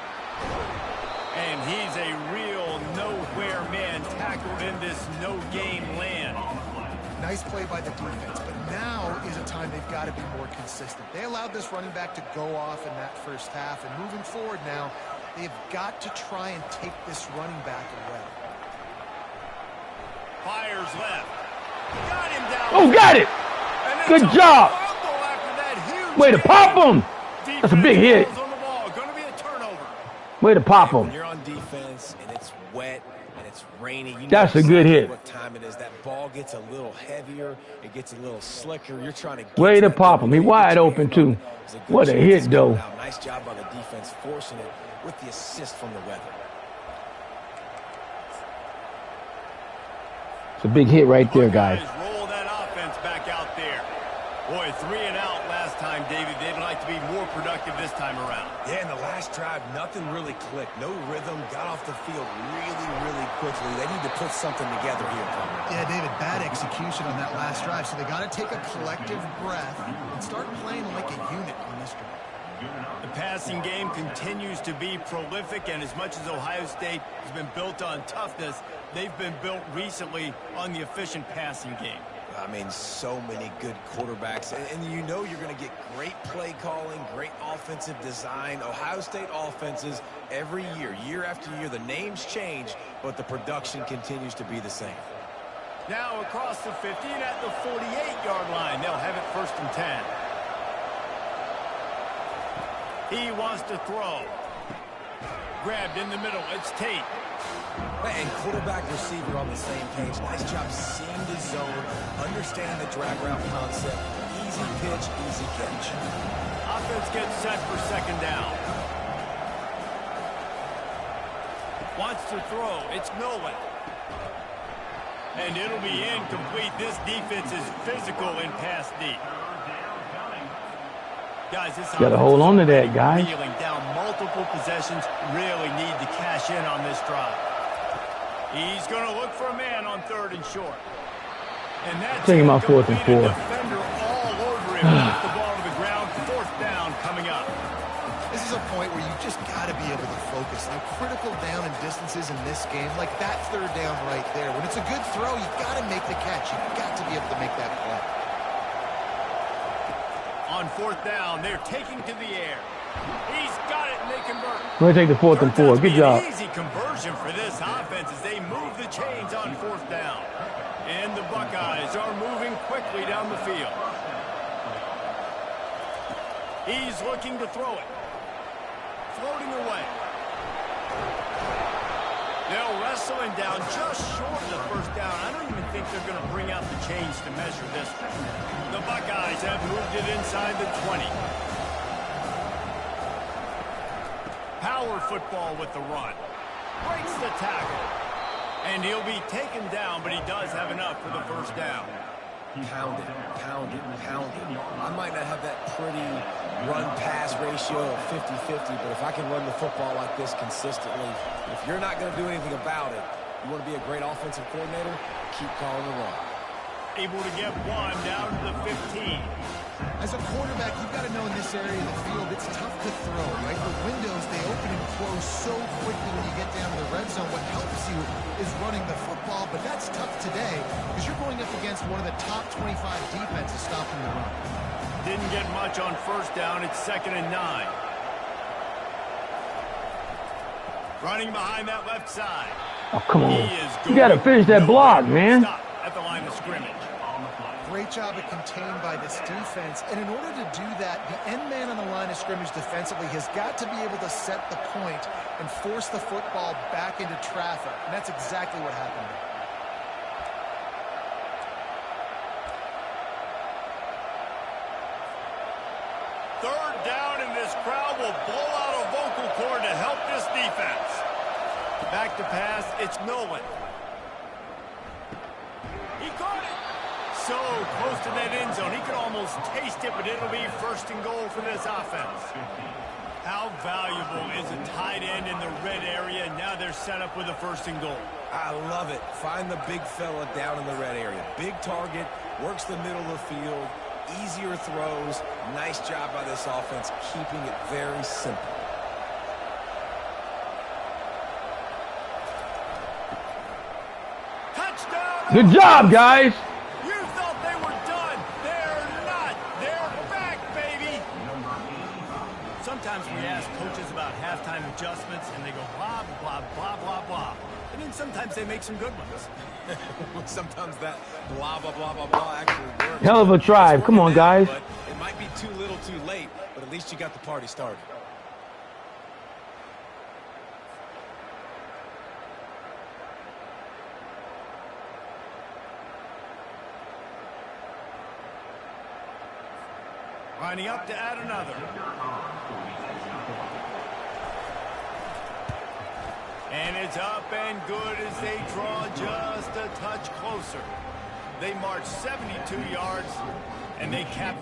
And he's a real nowhere man tackled in this no-game land. Nice play by the defense, but now is a time they've got to be more consistent. They allowed this running back to go off in that first half, and moving forward now, they've got to try and take this running back away. Fires left. Got him down. Oh, got it. Good job. Way to pop him. That's a big hit. Way to pop him. When you're on defense and it's wet and it's rainy, you know That's a good hit. What time it is. That ball gets a little heavier. It gets a little slicker. You're trying to get Way to that pop ball. him. He wide open, too. What a hit, though. Nice job by the defense forcing it with the assist from the weather. It's a big hit right there, guys. Roll that offense back out there. Boy, 3 and out last time, David. They'd like to be more productive this time around. Yeah, in the last drive, nothing really clicked. No rhythm. Got off the field really, really quickly. They need to put something together here, Palmer. Yeah, David, bad execution on that last drive, so they got to take a collective breath and start playing like a unit on this drive. The passing game continues to be prolific, and as much as Ohio State has been built on toughness, they've been built recently on the efficient passing game. I mean, so many good quarterbacks, and you know you're going to get great play calling, great offensive design. Ohio State offenses every year, year after year, the names change, but the production continues to be the same. Now across the 50 and at the 48-yard line, they'll have it 1st and 10. He wants to throw. Grabbed in the middle. It's Tate. And quarterback receiver on the same page. Nice job seeing the zone, understanding the drag route concept. Easy pitch, easy catch. Offense gets set for 2nd down. Wants to throw. It's Nolan. And it'll be incomplete. This defense is physical in pass deep. Guys, this Got to hold on to that, guys. Reeling down multiple possessions, really need to cash in on this drive. He's going to look for a man on 3rd and short. And that's taking my 4th and 4. Defender all over him. Knock the ball to the ground. 4th down coming up. This is a point where you just got to be able to focus. Now, critical down and distances in this game, like that 3rd down right there. When it's a good throw, you got to make the catch. You got to be able to make that play. On 4th down, they're taking to the air. He's got it, and they convert. We're going to take the 4th and 4. Good job. Easy conversion for this offense as they move the chains on 4th down. And the Buckeyes are moving quickly down the field. He's looking to throw it. Floating away. They'll wrestle him down just short of the 1st down. I don't even think they're going to bring out the chains to measure this one. The Buckeyes have moved it inside the 20. Power football with the run. Breaks the tackle. And he'll be taken down, but he does have enough for the 1st down. Pound it, pound it, pound it. I might not have that pretty run-pass ratio of 50-50, but if I can run the football like this consistently, if you're not going to do anything about it, you want to be a great offensive coordinator, keep calling the run. able to get one down to the 15. As a quarterback, you've got to know in this area of the field, it's tough to throw, right? The windows, they open and close so quickly when you get down to the red zone. What helps you is running the football, but that's tough today because you're going up against one of the top 25 defenses stopping the run. Didn't get much on first down. It's 2nd and 9. Running behind that left side. Oh, come on. You got to finish that block, man. Stop at the line of scrimmage. Great job at contained by this defense. And in order to do that, the end man on the line of scrimmage defensively has got to be able to set the point and force the football back into traffic. And that's exactly what happened. Third down, and this crowd will blow out a vocal cord to help this defense. Back to pass, it's Nolan. He caught it. So close to that end zone. He could almost taste it, but it'll be 1st and goal for this offense. How valuable is a tight end in the red area? Now they're set up with a 1st and goal. I love it. Find the big fella down in the red area. Big target, works the middle of the field, easier throws. Nice job by this offense, keeping it very simple. Touchdown! Good job, guys. You thought they were done. They're not. They're back, baby. Sometimes we ask coaches about halftime adjustments, and they go blah, blah, blah, blah, blah. And then sometimes they make some good ones. Sometimes that blah, blah, blah, blah, blah actually works. Hell of a drive. Come on, guys. But it might be too little too late, but at least you got the party started. Lining up to add another. And it's up and good as they draw just a touch closer. They march 72 yards, and they cap.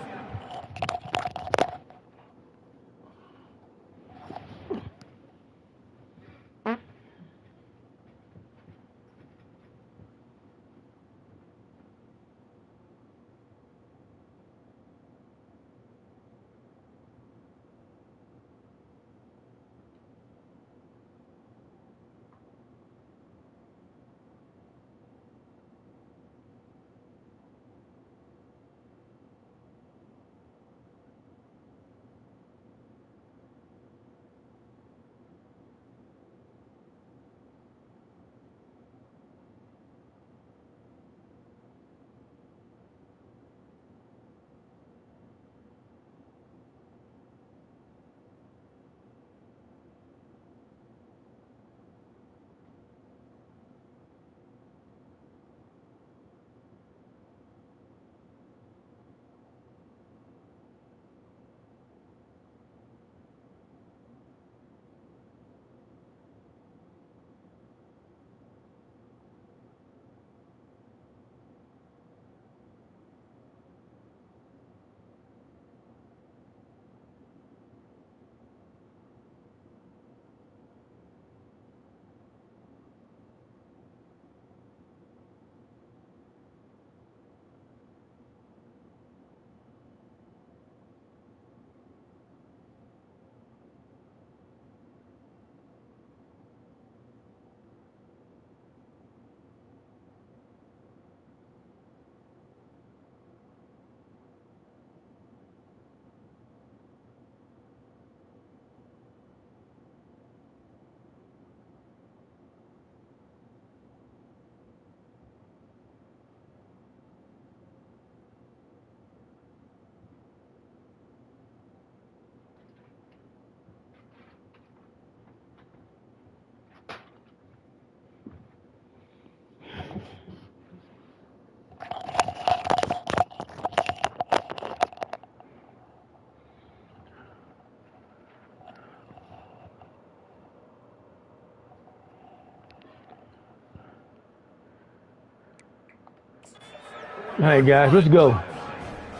All right, guys, let's go.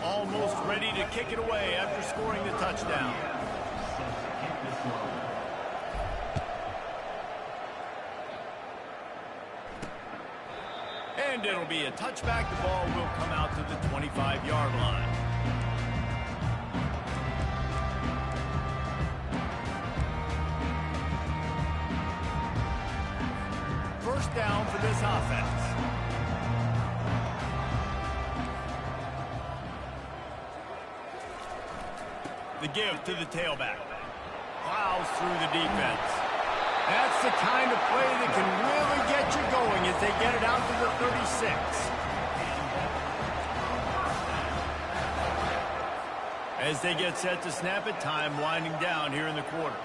Almost ready to kick it away after scoring the touchdown. And it'll be a touchback. The ball will come out to the 25-yard line. First down for this offense. The give to the tailback. Plows through the defense. That's the kind of play that can really get you going as they get it out to the 36. As they get set to snap it, time winding down here in the quarter.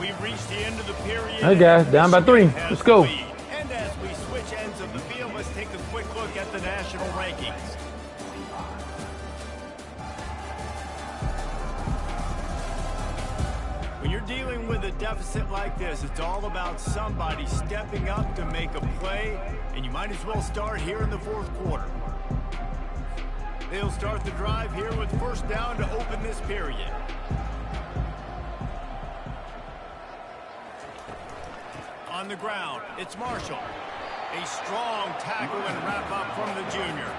We've reached the end of the period. Hey guys, down by 3. Let's go. And as we switch ends of the field, let's take a quick look at the national rankings. When you're dealing with a deficit like this, it's all about somebody stepping up to make a play, and you might as well start here in the fourth quarter. They'll start the drive here with first down to open this period. On the ground, it's Marshall. A strong tackle and wrap up from the junior.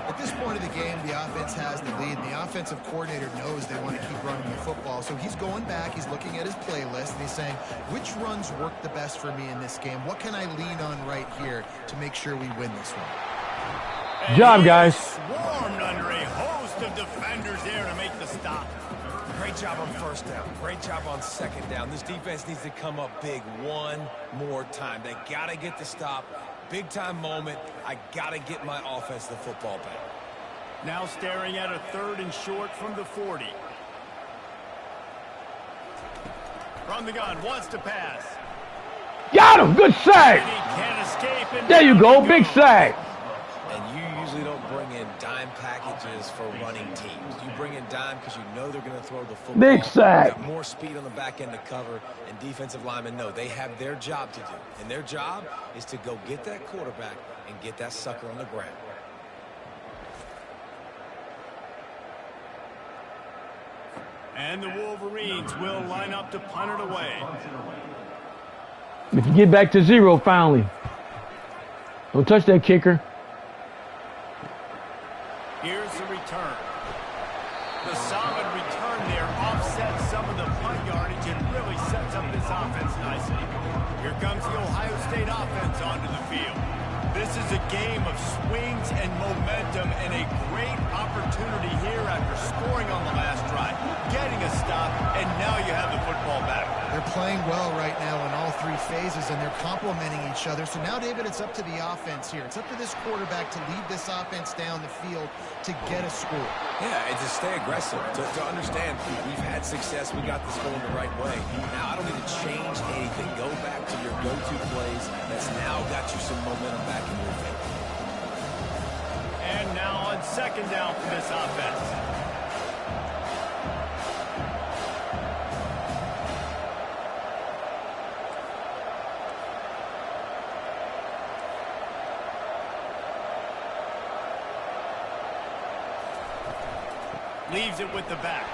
At this point of the game, the offense has the lead, and the offensive coordinator knows they want to keep running the football. So he's going back, he's looking at his playlist, and he's saying, which runs work the best for me in this game? What can I lean on right here to make sure we win this one? Good job, guys. Swarmed under a host of defenders there to make the stop. Great job on first down. Great job on second down. This defense needs to come up big one more time. They got to get the stop. Big time moment. I got to get my offense the football back. Now staring at a 3rd and short from the 40. From the gun, wants to pass. Got him. Good sack. And he can't escape. And There you go. Big sack. And you usually don't bring in dime packages for running teams. You bring in dime because you know they're going to throw the football. Big sack. Got more speed on the back end to cover, and defensive linemen know they have their job to do. And their job is to go get that quarterback and get that sucker on the ground. And the Wolverines will line up to punt it away. If you get back to 0 finally. Don't touch that kicker. Here's the return. The solid return there offsets some of the punt yardage and really sets up this offense nicely. Here comes the Ohio State offense onto the field. This is a game of swings and momentum and a great opportunity here after scoring on the last drive, getting a stop, and now you have the football back. They're playing well right now in all 3 phases, and they're complementing each other. So now, David, it's up to the offense here. It's up to this quarterback to lead this offense down the field to get a score. Yeah, and to stay aggressive, to understand we've had success, we got this going the right way. Now I don't need to change anything. Go back to your go-to plays. That's now got you some momentum back in your favor. And now on second down for this offense. Leaves it with the back.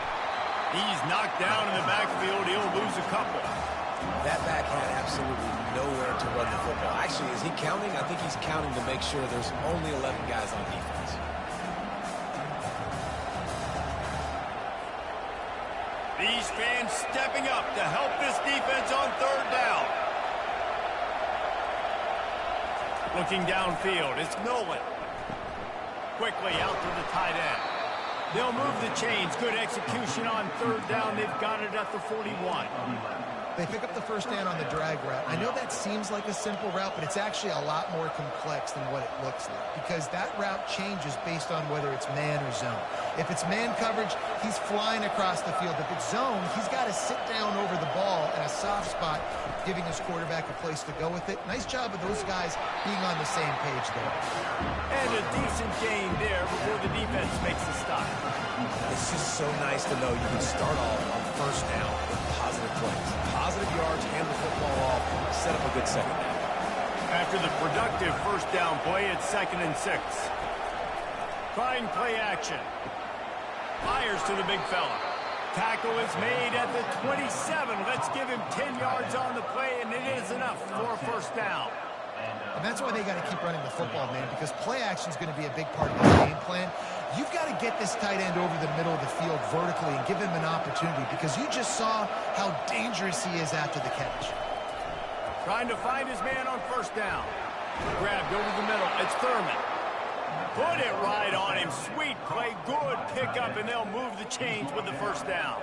He's knocked down in the backfield. He'll lose a couple. That back had absolutely nowhere to run the football. Actually, is he counting? I think he's counting to make sure there's only 11 guys on defense. These fans stepping up to help this defense on third down. Looking downfield, it's Nolan. Quickly out to the tight end. They'll move the chains. Good execution on third down. They've got it at the 41. They pick up the first down on the drag route. I know that seems like a simple route, but it's actually a lot more complex than what it looks like, because that route changes based on whether it's man or zone. If it's man coverage, he's flying across the field. If it's zone, he's got to sit down over the ball in a soft spot, giving his quarterback a place to go with it. Nice job of those guys being on the same page there. And a decent gain there before the defense makes the stop. It's just so nice to know you can start off on first down with positive plays. Positive yards, hand the football off, set up a good second down. After the productive first down play, it's 2nd and 6. Trying play action. Fires to the big fella. Tackle is made at the 27. Let's give him 10 yards on the play, and it is enough for a first down. And that's why they got to keep running the football, man, because play action is going to be a big part of this game plan. You've got to get this tight end over the middle of the field vertically and give him an opportunity, because you just saw how dangerous he is after the catch. Trying to find his man on first down. Grabbed over the middle. It's Thurman. Put it right on him. Sweet play. Good pickup, and they'll move the chains with the first down.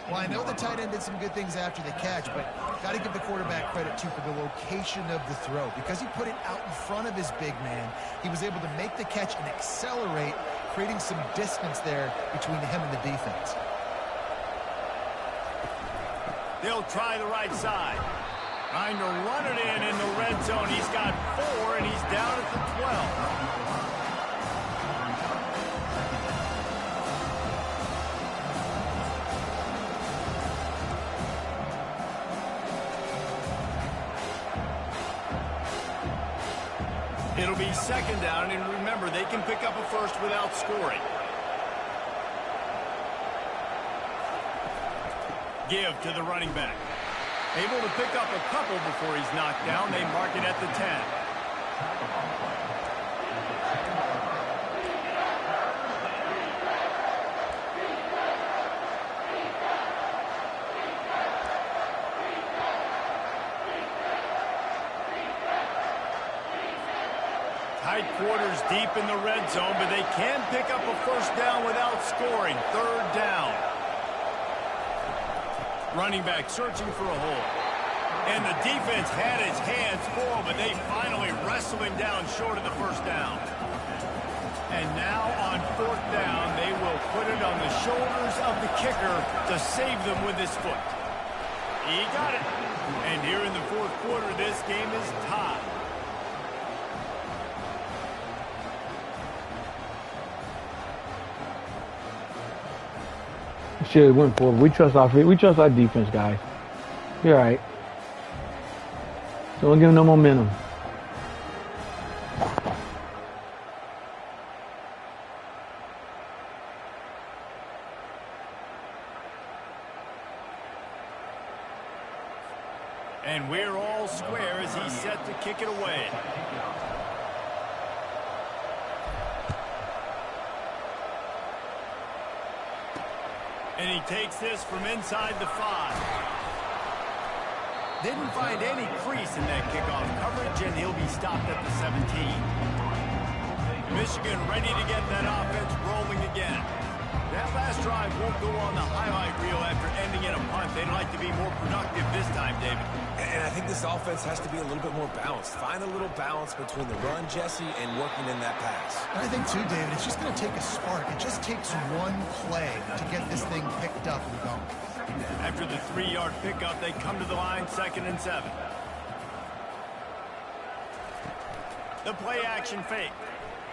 Well, I know the tight end did some good things after the catch, but got to give the quarterback credit, too, for the location of the throw. Because he put it out in front of his big man, he was able to make the catch and accelerate, creating some distance there between him and the defense. They'll try the right side. Trying to run it in the red zone. He's got 4, and he's down at the 12. It'll be second down, and remember, they can pick up a first without scoring. Give to the running back. Able to pick up a couple before he's knocked down. They mark it at the 10. Tight quarters deep in the red zone, but they can pick up a first down without scoring. Third down. Running back searching for a hole. And the defense had his hands full, but they finally wrestle him down short of the first down. And now on fourth down, they will put it on the shoulders of the kicker to save them with his foot. He got it. And here in the fourth quarter, this game is tied. Should have went for it. We trust our defense, guys. You're all right. Don't give them no momentum. And we're all square as he's set to kick it away. And he takes this from inside the 5. Didn't find any crease in that kickoff coverage, and he'll be stopped at the 17. Michigan ready to get that offense rolling again. That last drive won't go on the highlight reel after ending in a punt. They'd like to be more productive this time, David. And I think this offense has to be a little bit more balanced. Find a little balance between the run, Jesse, and working in that pass. And I think, too, David, it's just going to take a spark. It just takes one play to get this thing picked up and going. After the 3-yard pickup, they come to the line, 2nd and 7. The play action fake.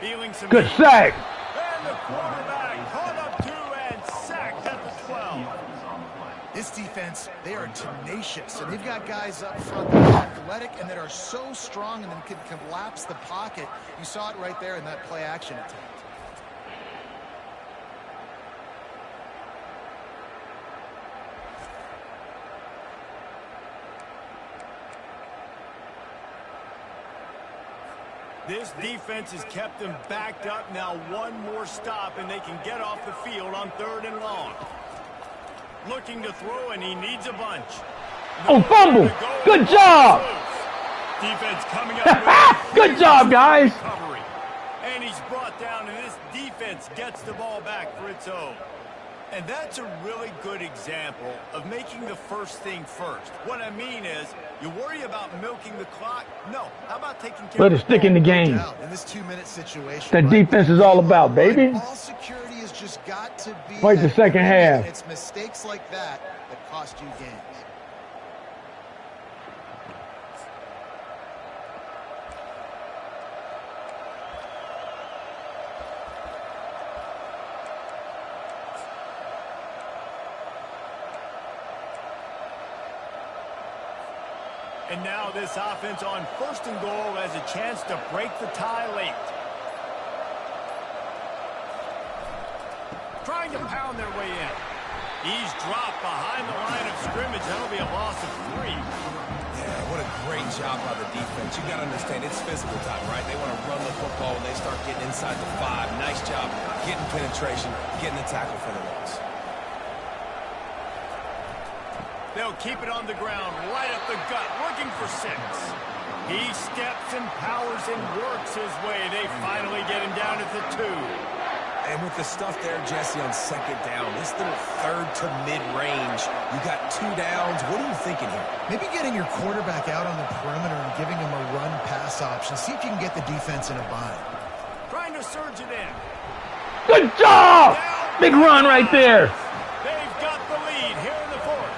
Feeling some Good sack. And the quarterback caught up to and sacked at the 12. This defense, they are tenacious, and they've got guys up front that are athletic and that are so strong and then can collapse the pocket. You saw it right there in that play action attempt. This defense has kept them backed up. Now one more stop, and they can get off the field on 3rd and long. Looking to throw, and he needs a bunch. Oh, fumble. Good job. Defense coming up. Good job, guys. Recovery. And he's brought down, and this defense gets the ball back for its own. And that's a really good example of making the first thing first. What I mean is, you worry about milking the clock. No, how about taking care Let of it stick in the game. In this 2-minute situation, That defense is all about, baby. Ball security has just got to be Fight the second half. It's mistakes like that that cost you games. And now this offense on 1st and goal has a chance to break the tie late. Trying to pound their way in. He's dropped behind the line of scrimmage. That'll be a loss of 3. Yeah, what a great job by the defense. You got to understand, it's physical time, right? They want to run the football when they start getting inside the 5. Nice job getting penetration, getting the tackle for the loss. They'll keep it on the ground, right up the gut, looking for 6. He steps and powers and works his way. They finally get him down at the 2. And with the stuff there, Jesse, on 2nd down, this little 3rd to mid-range, you got 2 downs. What are you thinking here? Maybe getting your quarterback out on the perimeter and giving him a run-pass option. See if you can get the defense in a bind. Trying to surge it in. Good job! Big run right there. They've got the lead here in the 4th.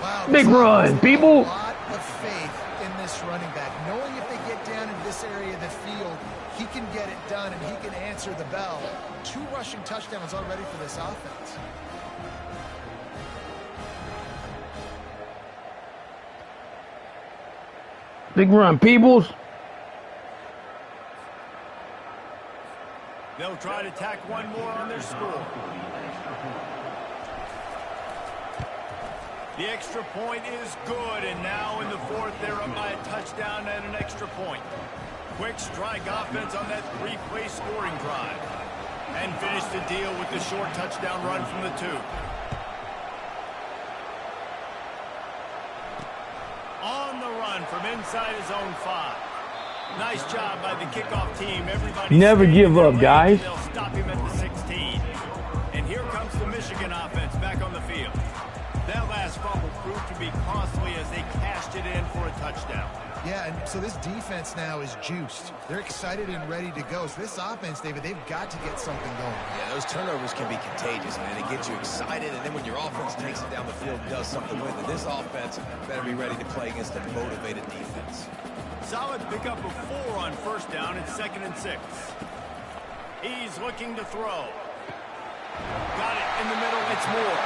Wow, Big run, people. A lot of faith in this running back. Knowing if they get down in this area of the field, he can get it done and he can answer the bell. 2 rushing touchdowns already for this offense. Big run, Peebles. They'll try to tack one more on their score. The extra point is good, and now in the 4th, they're up by a touchdown and an extra point. Quick strike offense on that 3-play scoring drive. And finish the deal with the short touchdown run from the 2. On the run from inside his own 5. Nice job by the kickoff team. Everybody never give up, guys. They'll stop him at the 16. And here comes the Michigan offense back on the field. That last fumble proved to be costly as they cashed it in for a touchdown. Yeah, and so this defense now is juiced. They're excited and ready to go. So this offense, David, they've got to get something going. Yeah, those turnovers can be contagious, man. It gets you excited, and then when your offense takes it down the field and does something with it, this offense better be ready to play against a motivated defense. Solid pickup of 4 on 1st down. It's 2nd and 6. He's looking to throw. Got it in the middle. It's Moore.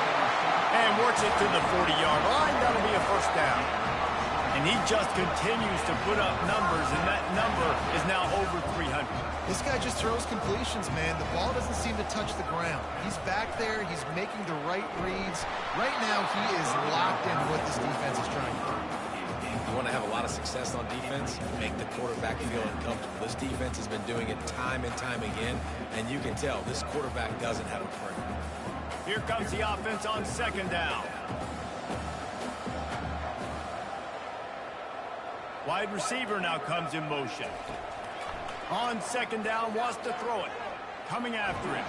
And works it to the 40-yard line. That'll be a 1st down. And he just continues to put up numbers, and that number is now over 300. This guy just throws completions, man. The ball doesn't seem to touch the ground. He's back there. He's making the right reads. Right now, he is locked into what this defense is trying to do. You want to have a lot of success on defense, make the quarterback feel uncomfortable. This defense has been doing it time and time again, and you can tell this quarterback doesn't have a prayer. Here comes the offense on 2nd down. Wide receiver now comes in motion. On 2nd down, wants to throw it. Coming after him.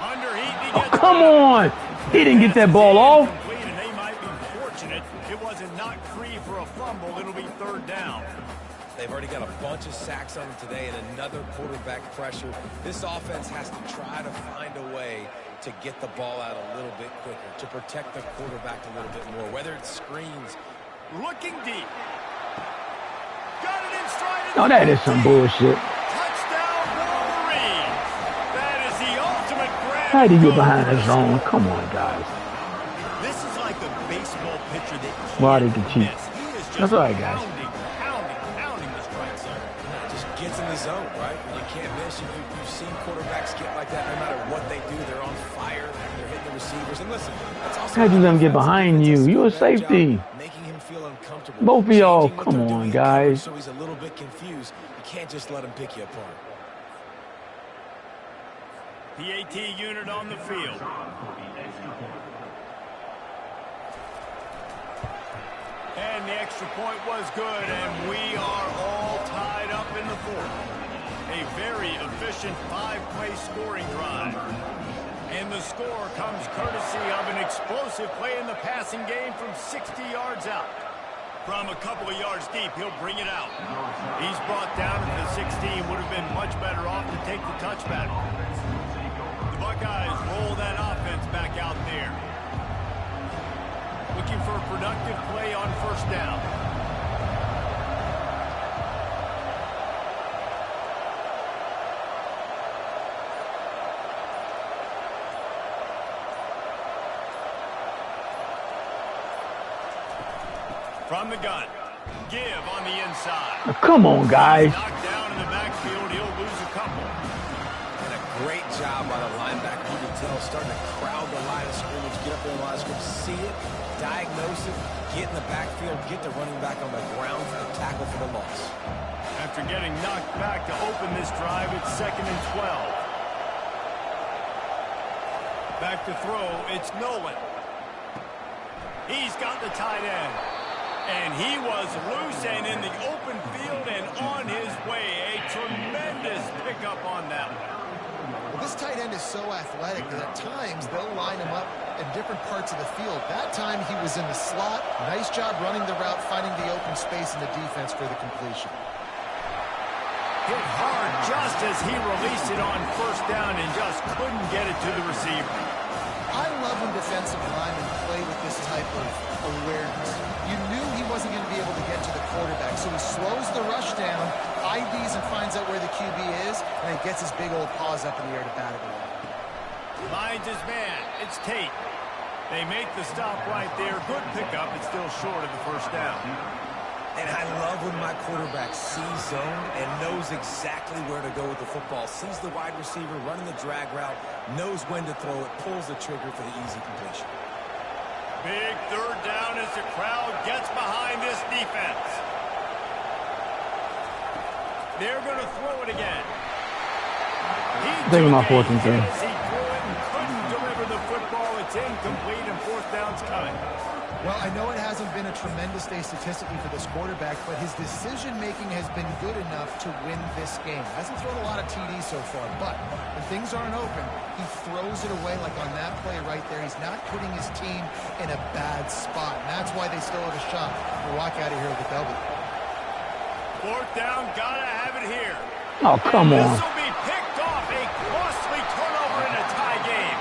Under heat, he gets Come on! He didn't get that ball off. And they might be fortunate it wasn't knocked free for a fumble. It'll be 3rd down. They've already got a bunch of sacks on them today and another quarterback pressure. This offense has to try to find a way to get the ball out a little bit quicker, to protect the quarterback a little bit more, whether it's screens. Looking deep. Got it in stride. No, that is some bullshit. Touchdown, Wolverines. That is the ultimate grab. How do you get behind the zone? Come on, guys. This is like a baseball pitcher that Why did he cheat? He is just That's all right, guys. pounding the strike zone. Just gets in the zone, right? You can't miss. You've seen quarterbacks get like that no matter what they do. They're on fire. They're hitting the receivers. And listen, that's also How'd you let him get behind you? You're a safety. Making him feel uncomfortable. Both of y'all, Changing what come they're on, doing in guys. coverage so he's a little bit confused. You can't just let him pick you apart. The AT unit on the field. And the extra point was good, and we are all tied up in the 4th. A very efficient 5-play scoring drive. And the score comes courtesy of an explosive play in the passing game from 60 yards out. From a couple of yards deep, he'll bring it out. He's brought down at the 16, would have been much better off to take the touchback. The Buckeyes roll that offense back out there. Looking for a productive play on 1st down. From the gun, give on the inside. Come on, guys. Knocked down in the backfield, he'll lose a couple. And a Great job by the linebacker. You can tell, starting to crowd the line of scrimmage, get up there in the line of scrimmage, see it, diagnose it, get in the backfield, get the running back on the ground for the tackle for the loss. After getting knocked back to open this drive, it's 2nd and 12. Back to throw, it's Nolan. He's got the tight end. And he was loose and in the open field and on his way. A tremendous pickup on that one. Well, this tight end is so athletic that at times they'll line him up in different parts of the field. That time he was in the slot. Nice job running the route, finding the open space in the defense for the completion. Hit hard just as he released it on 1st down and just couldn't get it to the receiver. I love when defensive linemen play with this type of awareness. You knew he wasn't going to be able to get to the quarterback, so he slows the rush down, IDs and finds out where the QB is, and he gets his big old paws up in the air to bat it away. Finds his man. It's Tate. They make the stop right there. Good pickup. It's still short of the 1st down. And I love when my quarterback sees zone and knows exactly where to go with the football. Sees the wide receiver running the drag route, knows when to throw it, pulls the trigger for the easy completion. Big 3rd down as the crowd gets behind this defense. They're going to throw it again. Taking my 4th and 10. He threw it and couldn't deliver the football. It's incomplete and 4th down's coming. Well, I know it hasn't been a tremendous day statistically for this quarterback, but his decision-making has been good enough to win this game. Hasn't thrown a lot of TDs so far, but when things aren't open, he throws it away like on that play right there. He's not putting his team in a bad spot, and that's why they still have a shot to walk out of here with a W. 4th down, gotta have it here. Oh, come on. This will be picked off. A costly turnover in a tie game.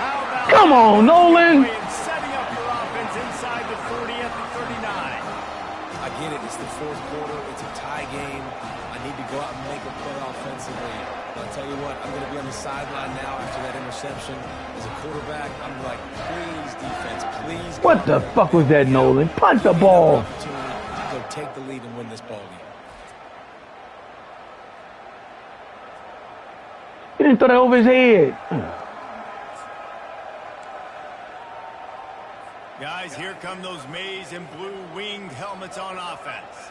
How about Come on, Nolan. setting up your offense inside the 40 at the 39. I get it. It's the 4th quarter. It's a tie game. I need to go out and make a play offensively. But I'll tell you what, I'm going to be on the sideline now after that interception. As a quarterback, I'm like, please, defense, please. What the fuck was that, Nolan? Punt the ball. Opportunity to go take the lead and win this ball game. He didn't throw that over his head. Guys, here come those maize and blue winged helmets on offense.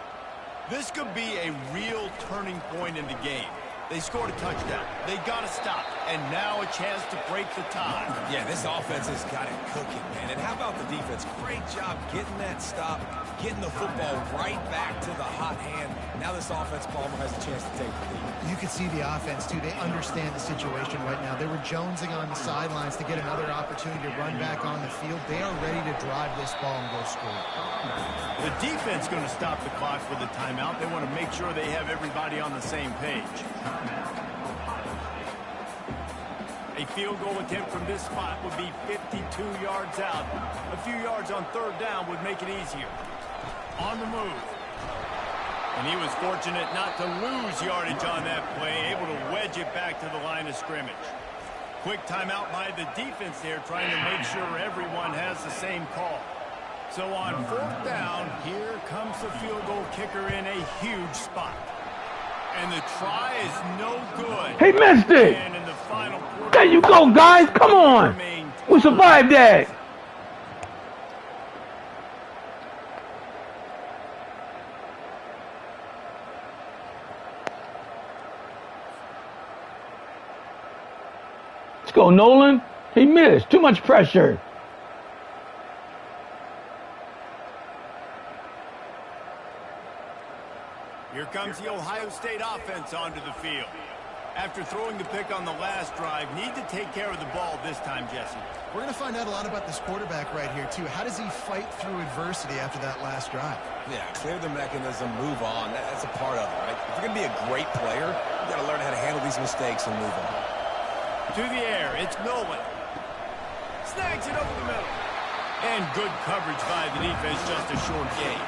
This could be a real turning point in the game. They scored a touchdown. They got to stop. And now a chance to break the tie. Yeah, this offense has got it cooking, man. And how about the defense? Great job getting that stop, getting the football right back to the hot hand. Now this offense, Palmer, has a chance to take the lead. You can see the offense, too. They understand the situation right now. They were jonesing on the sidelines to get another opportunity to run back on the field. They are ready to drive this ball and go score. The defense going to stop the clock for the timeout. They want to make sure they have everybody on the same page. A field goal attempt from this spot would be 52 yards out. A few yards on 3rd down would make it easier. On the move. And he was fortunate not to lose yardage on that play, able to wedge it back to the line of scrimmage. Quick timeout by the defense there, trying to make sure everyone has the same call. So on 4th down, here comes the field goal kicker in a huge spot. And the try is no good. He missed it. And in the final quarter, There you go, guys. Come on. We survived that. Let's go, Nolan. He missed. Too much pressure. Here comes the Ohio State offense onto the field. After throwing the pick on the last drive, need to take care of the ball this time, Jesse. We're going to find out a lot about this quarterback right here, too. How does he fight through adversity after that last drive? Yeah, clear the mechanism, move on. That's a part of it, right? If you're going to be a great player, you got to learn how to handle these mistakes and move on. To the air, it's Nolan. Snags it over the middle. And good coverage by the defense, just a short gain.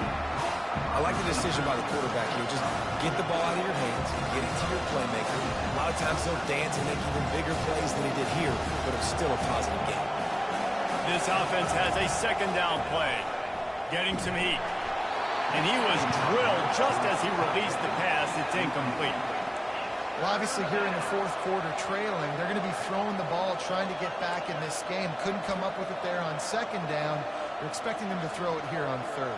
I like the decision by the quarterback here. Just get the ball out of your hands, get it to your playmaker. A lot of times he'll dance and make even bigger plays than he did here, but it's still a positive game. This offense has a 2nd down play. Getting some heat. And he was drilled just as he released the pass. It's incomplete. Well, obviously here in the fourth quarter trailing, they're going to be throwing the ball, trying to get back in this game. Couldn't come up with it there on second down. They're expecting them to throw it here on third.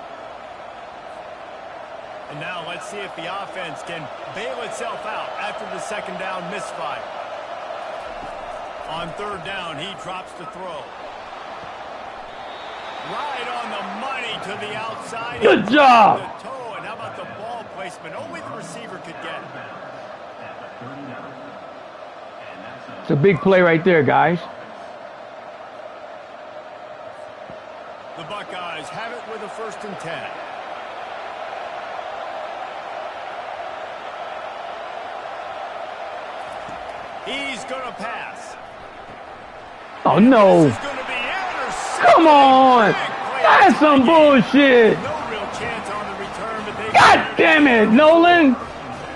And now let's see if the offense can bail itself out after the second down misfire. On third down, he drops to throw. Right on the money to the outside. Good job. The toe, and how about the ball placement? Only the receiver could get it. It's a big play right there, guys. The Buckeyes have it with a 1st and 10. He's going to pass. Oh, no. This is going to be intercepted. Come on. That's some bullshit. No real chance on the return, but they God damn it, Nolan.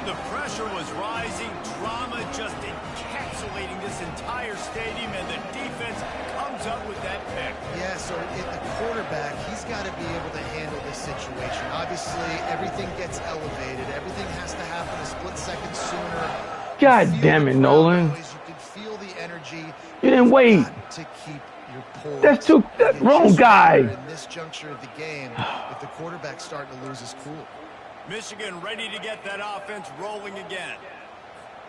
The pressure was rising, drama just encapsulating this entire stadium, and the defense comes up with that pick. Yeah, so the quarterback, he's got to be able to handle this situation. Obviously, everything gets elevated. Everything has to happen a split second sooner. God damn it, Nolan. You can feel the energy. You didn't wait. To keep your poise. That's wrong guy. In this juncture of the game, if the quarterback's starting to lose his cool. Michigan ready to get that offense rolling again.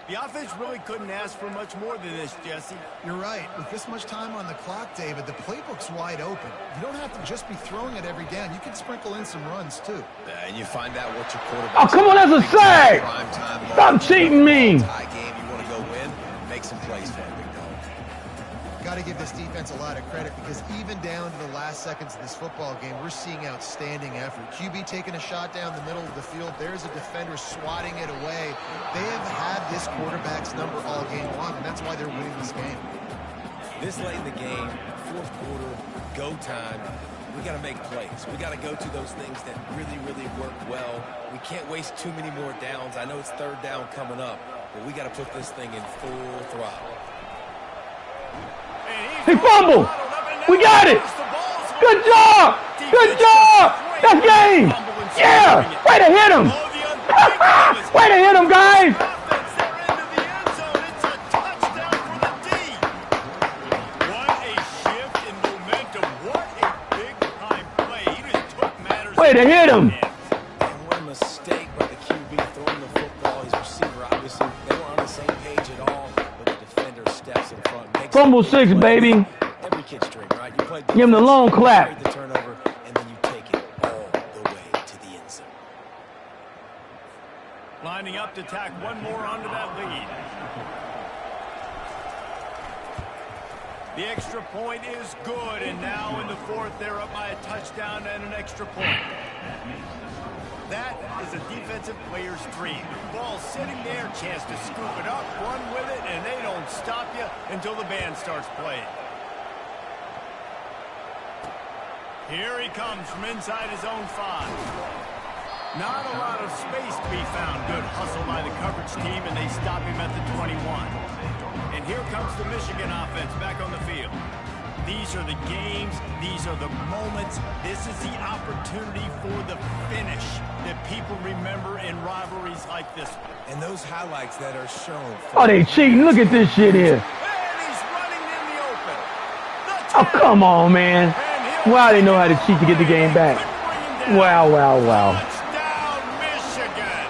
The offense really couldn't ask for much more than this, Jesse. You're right. With this much time on the clock, David, the playbook's wide open. You don't have to just be throwing it every down. You can sprinkle in some runs, too. And you find out what your quarterback. Oh, come on, that's a sack. Stop cheating me. Tie game, you want to go win, make some plays for it, big dog. Got to give this defense a lot of credit because even down to the last seconds of this football game, we're seeing outstanding effort. QB taking a shot down the middle of the field. There's a defender swatting it away. They have had this quarterback's number all game long, and that's why they're winning this game. This late in the game, fourth quarter, go time, we got to make plays. We got to go to those things that really, really work well. We can't waste too many more downs. I know it's third down coming up, but we got to put this thing in full throttle. He fumbled. We got it. Good job. Good job. That's game. Yeah. Way to hit him. Way to hit him, guys. Way to hit him. What a mistake by the QB throwing the football. His receiver, obviously, they were on the same page at all, but the defender steps in front. Fumble 6, baby. Every kid's dream, right? You play Give him the long clap. the turnover, and then you take it all the way to the end zone. Lining up to tack one more onto that lead. The extra point is good, and now in the fourth, they're up by a touchdown and an extra point. That is a defensive player's dream. Ball sitting there, chance to scoop it up, run with it, and they don't stop you until the band starts playing. Here he comes from inside his own 5. Not a lot of space to be found. Good hustle by the coverage team, and they stop him at the 21. And here comes the Michigan offense back on the field. These are the games. These are the moments. This is the opportunity for the finish that people remember in rivalries like this one. And those highlights that are shown. Oh, they cheating. Look at this shit here. And he's running in the open. Oh, come on, man. Wow, they know how to cheat to get the game back. Wow, wow, wow. Touchdown, Michigan.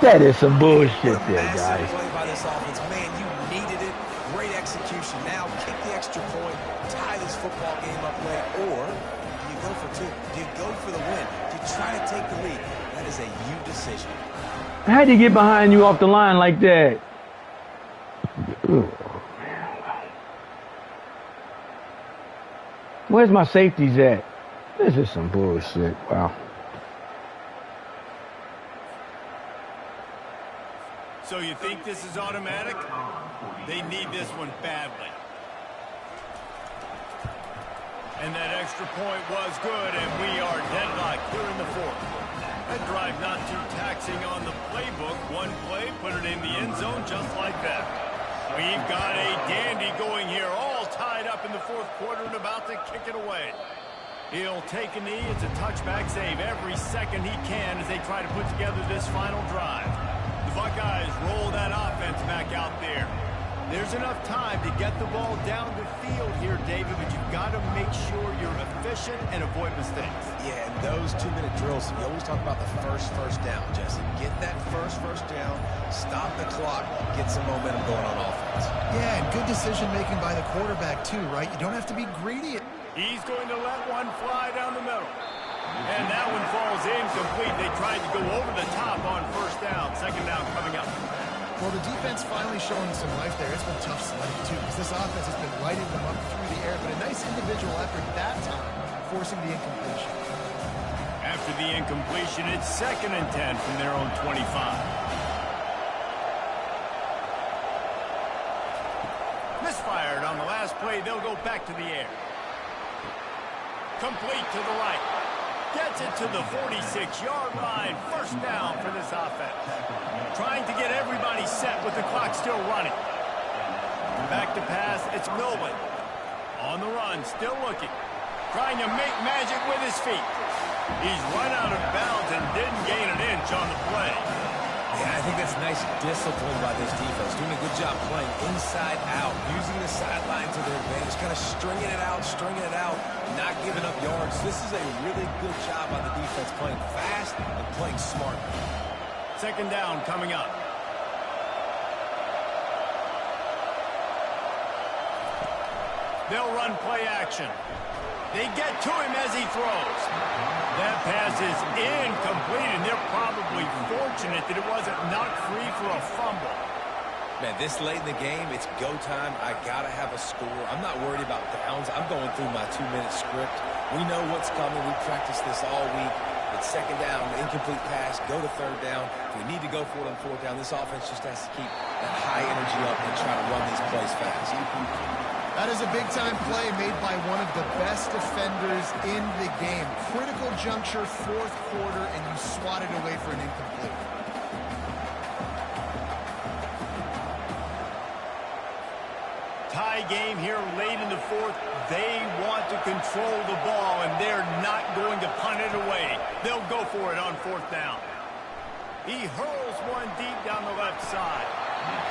That is some bullshit there, Massive guys. play by this offense. Man, you needed it. Great execution. Now kick the extra point, tie this football game up late, or do you go for 2? Do you go for the win? Do you try to take the lead? That is a you decision. How'd he get behind you off the line like that? Where's my safeties at? This is some bullshit. Wow. So you think this is automatic? They need this one badly. And that extra point was good, and we are deadlocked here in the fourth. That drive not too taxing on the playbook. One play, put it in the end zone just like that. We've got a dandy going here, all tied up in the fourth quarter and about to kick it away. He'll take a knee. It's a touchback save every second he can as they try to put together this final drive. The Buckeyes roll that offense back out there. There's enough time to get the ball down the field here, David, but you've got to make sure you're efficient and avoid mistakes. Yeah, and those 2-minute drills, we always talk about the first down, Jesse. Get that first down, stop the clock, get some momentum going on offense. Yeah, and good decision-making by the quarterback, too, right? You don't have to be greedy. He's going to let one fly down the middle. And that one falls incomplete. They tried to go over the top on first down. Second down coming up. Well, the defense finally showing some life there. It's been tough sledding, too, because this offense has been lighting them up through the air. But a nice individual effort that time, forcing the incompletion. After the incompletion, it's 2nd and 10 from their own 25. Misfired on the last play. They'll go back to the air. Complete to the right. Gets it to the 46-yard line. First down for this offense. Trying to get everybody set with the clock still running. Back to pass, it's Nolan. On the run, still looking. Trying to make magic with his feet. He's run out of bounds and didn't gain an inch on the play. Yeah, I think that's nice discipline by this defense. Doing a good job playing inside out, using the sideline to their advantage, kind of stringing it out, not giving up yards. This is a really good job on the defense, playing fast and playing smart. Second down coming up. They'll run play action. They get to him as he throws. That pass is incomplete, and they're probably fortunate that it wasn't knocked free for a fumble. Man, this late in the game, it's go time. I got to have a score. I'm not worried about downs. I'm going through my 2-minute script. We know what's coming. We practiced this all week. It's second down, incomplete pass, go to third down. If we need to go for it on fourth down, this offense just has to keep that high energy up and try to run these plays fast. That is a big-time play made by one of the best defenders in the game. Critical juncture, fourth quarter, and you swat it away for an incomplete. Tie game here late in the fourth. They want to control the ball, and they're not going to punt it away. They'll go for it on fourth down. He hurls one deep down the left side.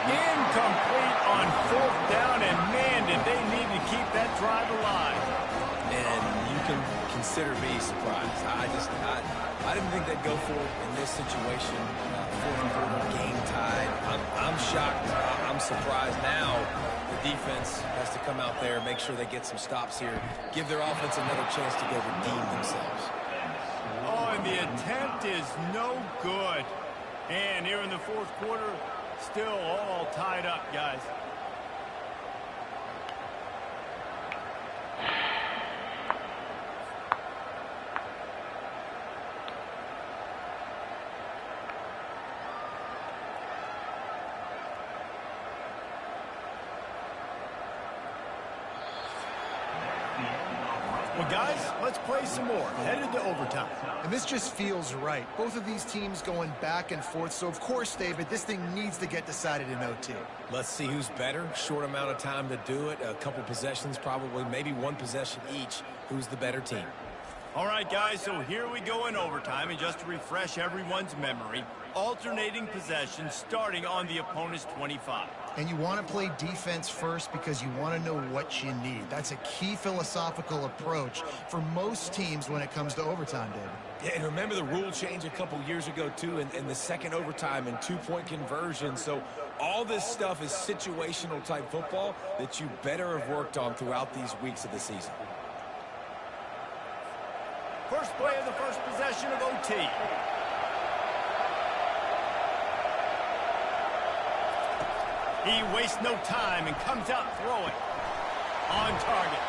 Incomplete on fourth down, and man, did they need to keep that drive alive. And you can consider me surprised. I didn't think they'd go for it in this situation. Fourth quarter, game tied. I'm shocked. I'm surprised. Now the defense has to come out there, make sure they get some stops here, give their offense another chance to go redeem themselves. Oh, and the attempt is no good. And here in the fourth quarter, still all tied up, guys. Well, guys, let's play some more. Headed to overtime. And this just feels right. Both of these teams going back and forth. So, of course, David, this thing needs to get decided in OT. Let's see who's better. Short amount of time to do it. A couple possessions, probably, maybe one possession each. Who's the better team? All right, guys, so here we go in overtime. And just to refresh everyone's memory, alternating possessions starting on the opponent's 25. And you want to play defense first because you want to know what you need. That's a key philosophical approach for most teams when it comes to overtime, David. Yeah, and remember the rule change a couple years ago, too, in the second overtime and two-point conversion. So all this stuff is situational type football that you better have worked on throughout these weeks of the season. First play of the first possession of OT. He wastes no time and comes out throwing. On target.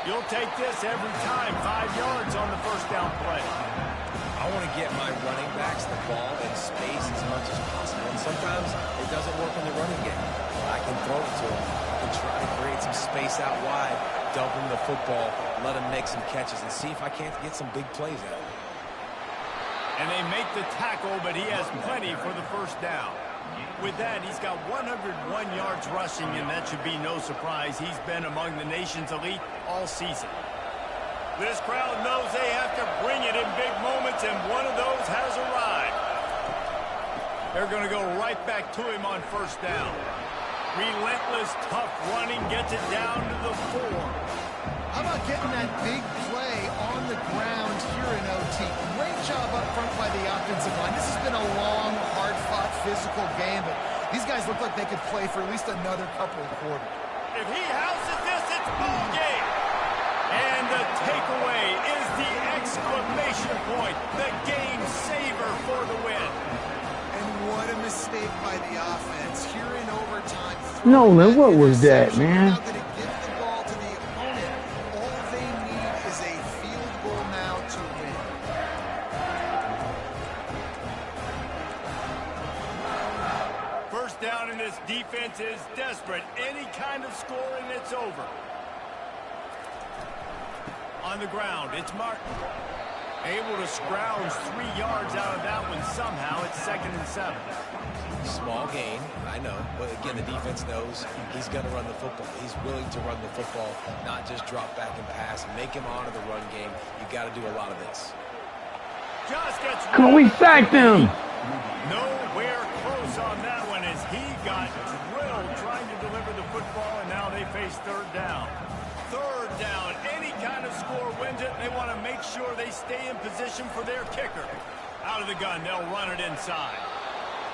You'll take this every time. 5 yards on the first down play. I want to get my running backs the ball in space as much as possible. And sometimes it doesn't work in the running game. I can throw it to them. I can try to create some space out wide, dump him the football, let him make some catches, and see if I can't get some big plays out of it. And they make the tackle, but he has plenty for the first down. With that, he's got 101 yards rushing, and that should be no surprise. He's been among the nation's elite all season. This crowd knows they have to bring it in big moments, and one of those has arrived. They're going to go right back to him on first down. Relentless, tough running gets it down to the 4. How about getting that big play on the ground here in OT? Great job up front by the offensive line. This has been a long, hard-fought, physical game, but these guys look like they could play for at least another couple of quarters. If he houses this, it's ball game. And the takeaway is the exclamation point, the game saver for the win. And what a mistake by the offense here in overtime. Nolan, what was that, man? Now that it gives the ball to the opponent, all they need is a field goal now to win. First down, and this defense is desperate. Any kind of score and it's over. On the ground, it's Martin. Able to scrounge 3 yards out of that one somehow. It's 2nd and 7. Small gain, I know. But again, the defense knows he's going to run the football. He's willing to run the football, not just drop back and pass. Make him honor the run game. You got to do a lot of this. Just gets Come on, we sacked him. Nowhere close on that one as he got drilled trying to deliver the football, and now they face 3rd down. 3rd down, any kind of score wins it. They want to make sure they stay in position for their kicker. Out of the gun, they'll run it inside.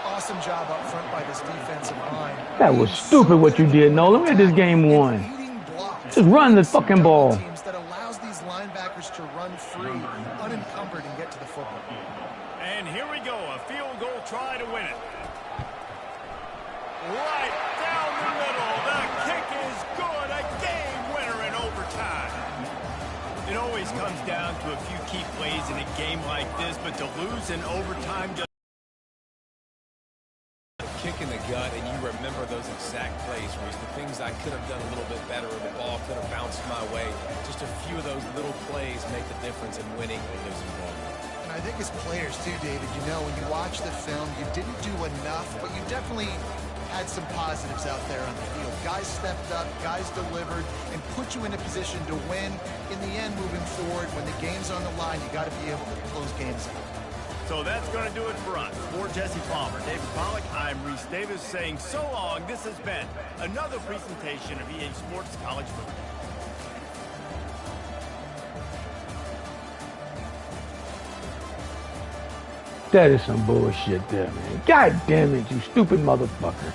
Awesome job up front by this defensive line. That was stupid what you did, Nolan. We had this game won. Just run the fucking ball. That allows these linebackers to run free, unencumbered, and get to the football. And here we go, a field goal try to win it. Right down the middle. The kick is good. A game winner in overtime. It always comes down to a few key plays in a game like this, but to lose in overtime just Kick in the gut, and you remember those exact plays, Reese. The things I could have done a little bit better, or the ball could have bounced my way. Just a few of those little plays make the difference in winning or losing ball. And I think as players too, David, you know, when you watch the film, you didn't do enough, but you definitely had some positives out there on the field. Guys stepped up, guys delivered, and put you in a position to win. In the end, moving forward, when the game's on the line, you got to be able to close games out. So that's going to do it for us. For Jesse Palmer, David Pollack, I'm Reese Davis saying so long. This has been another presentation of EA Sports College Football. That is some bullshit there, man. God damn it, you stupid motherfucker.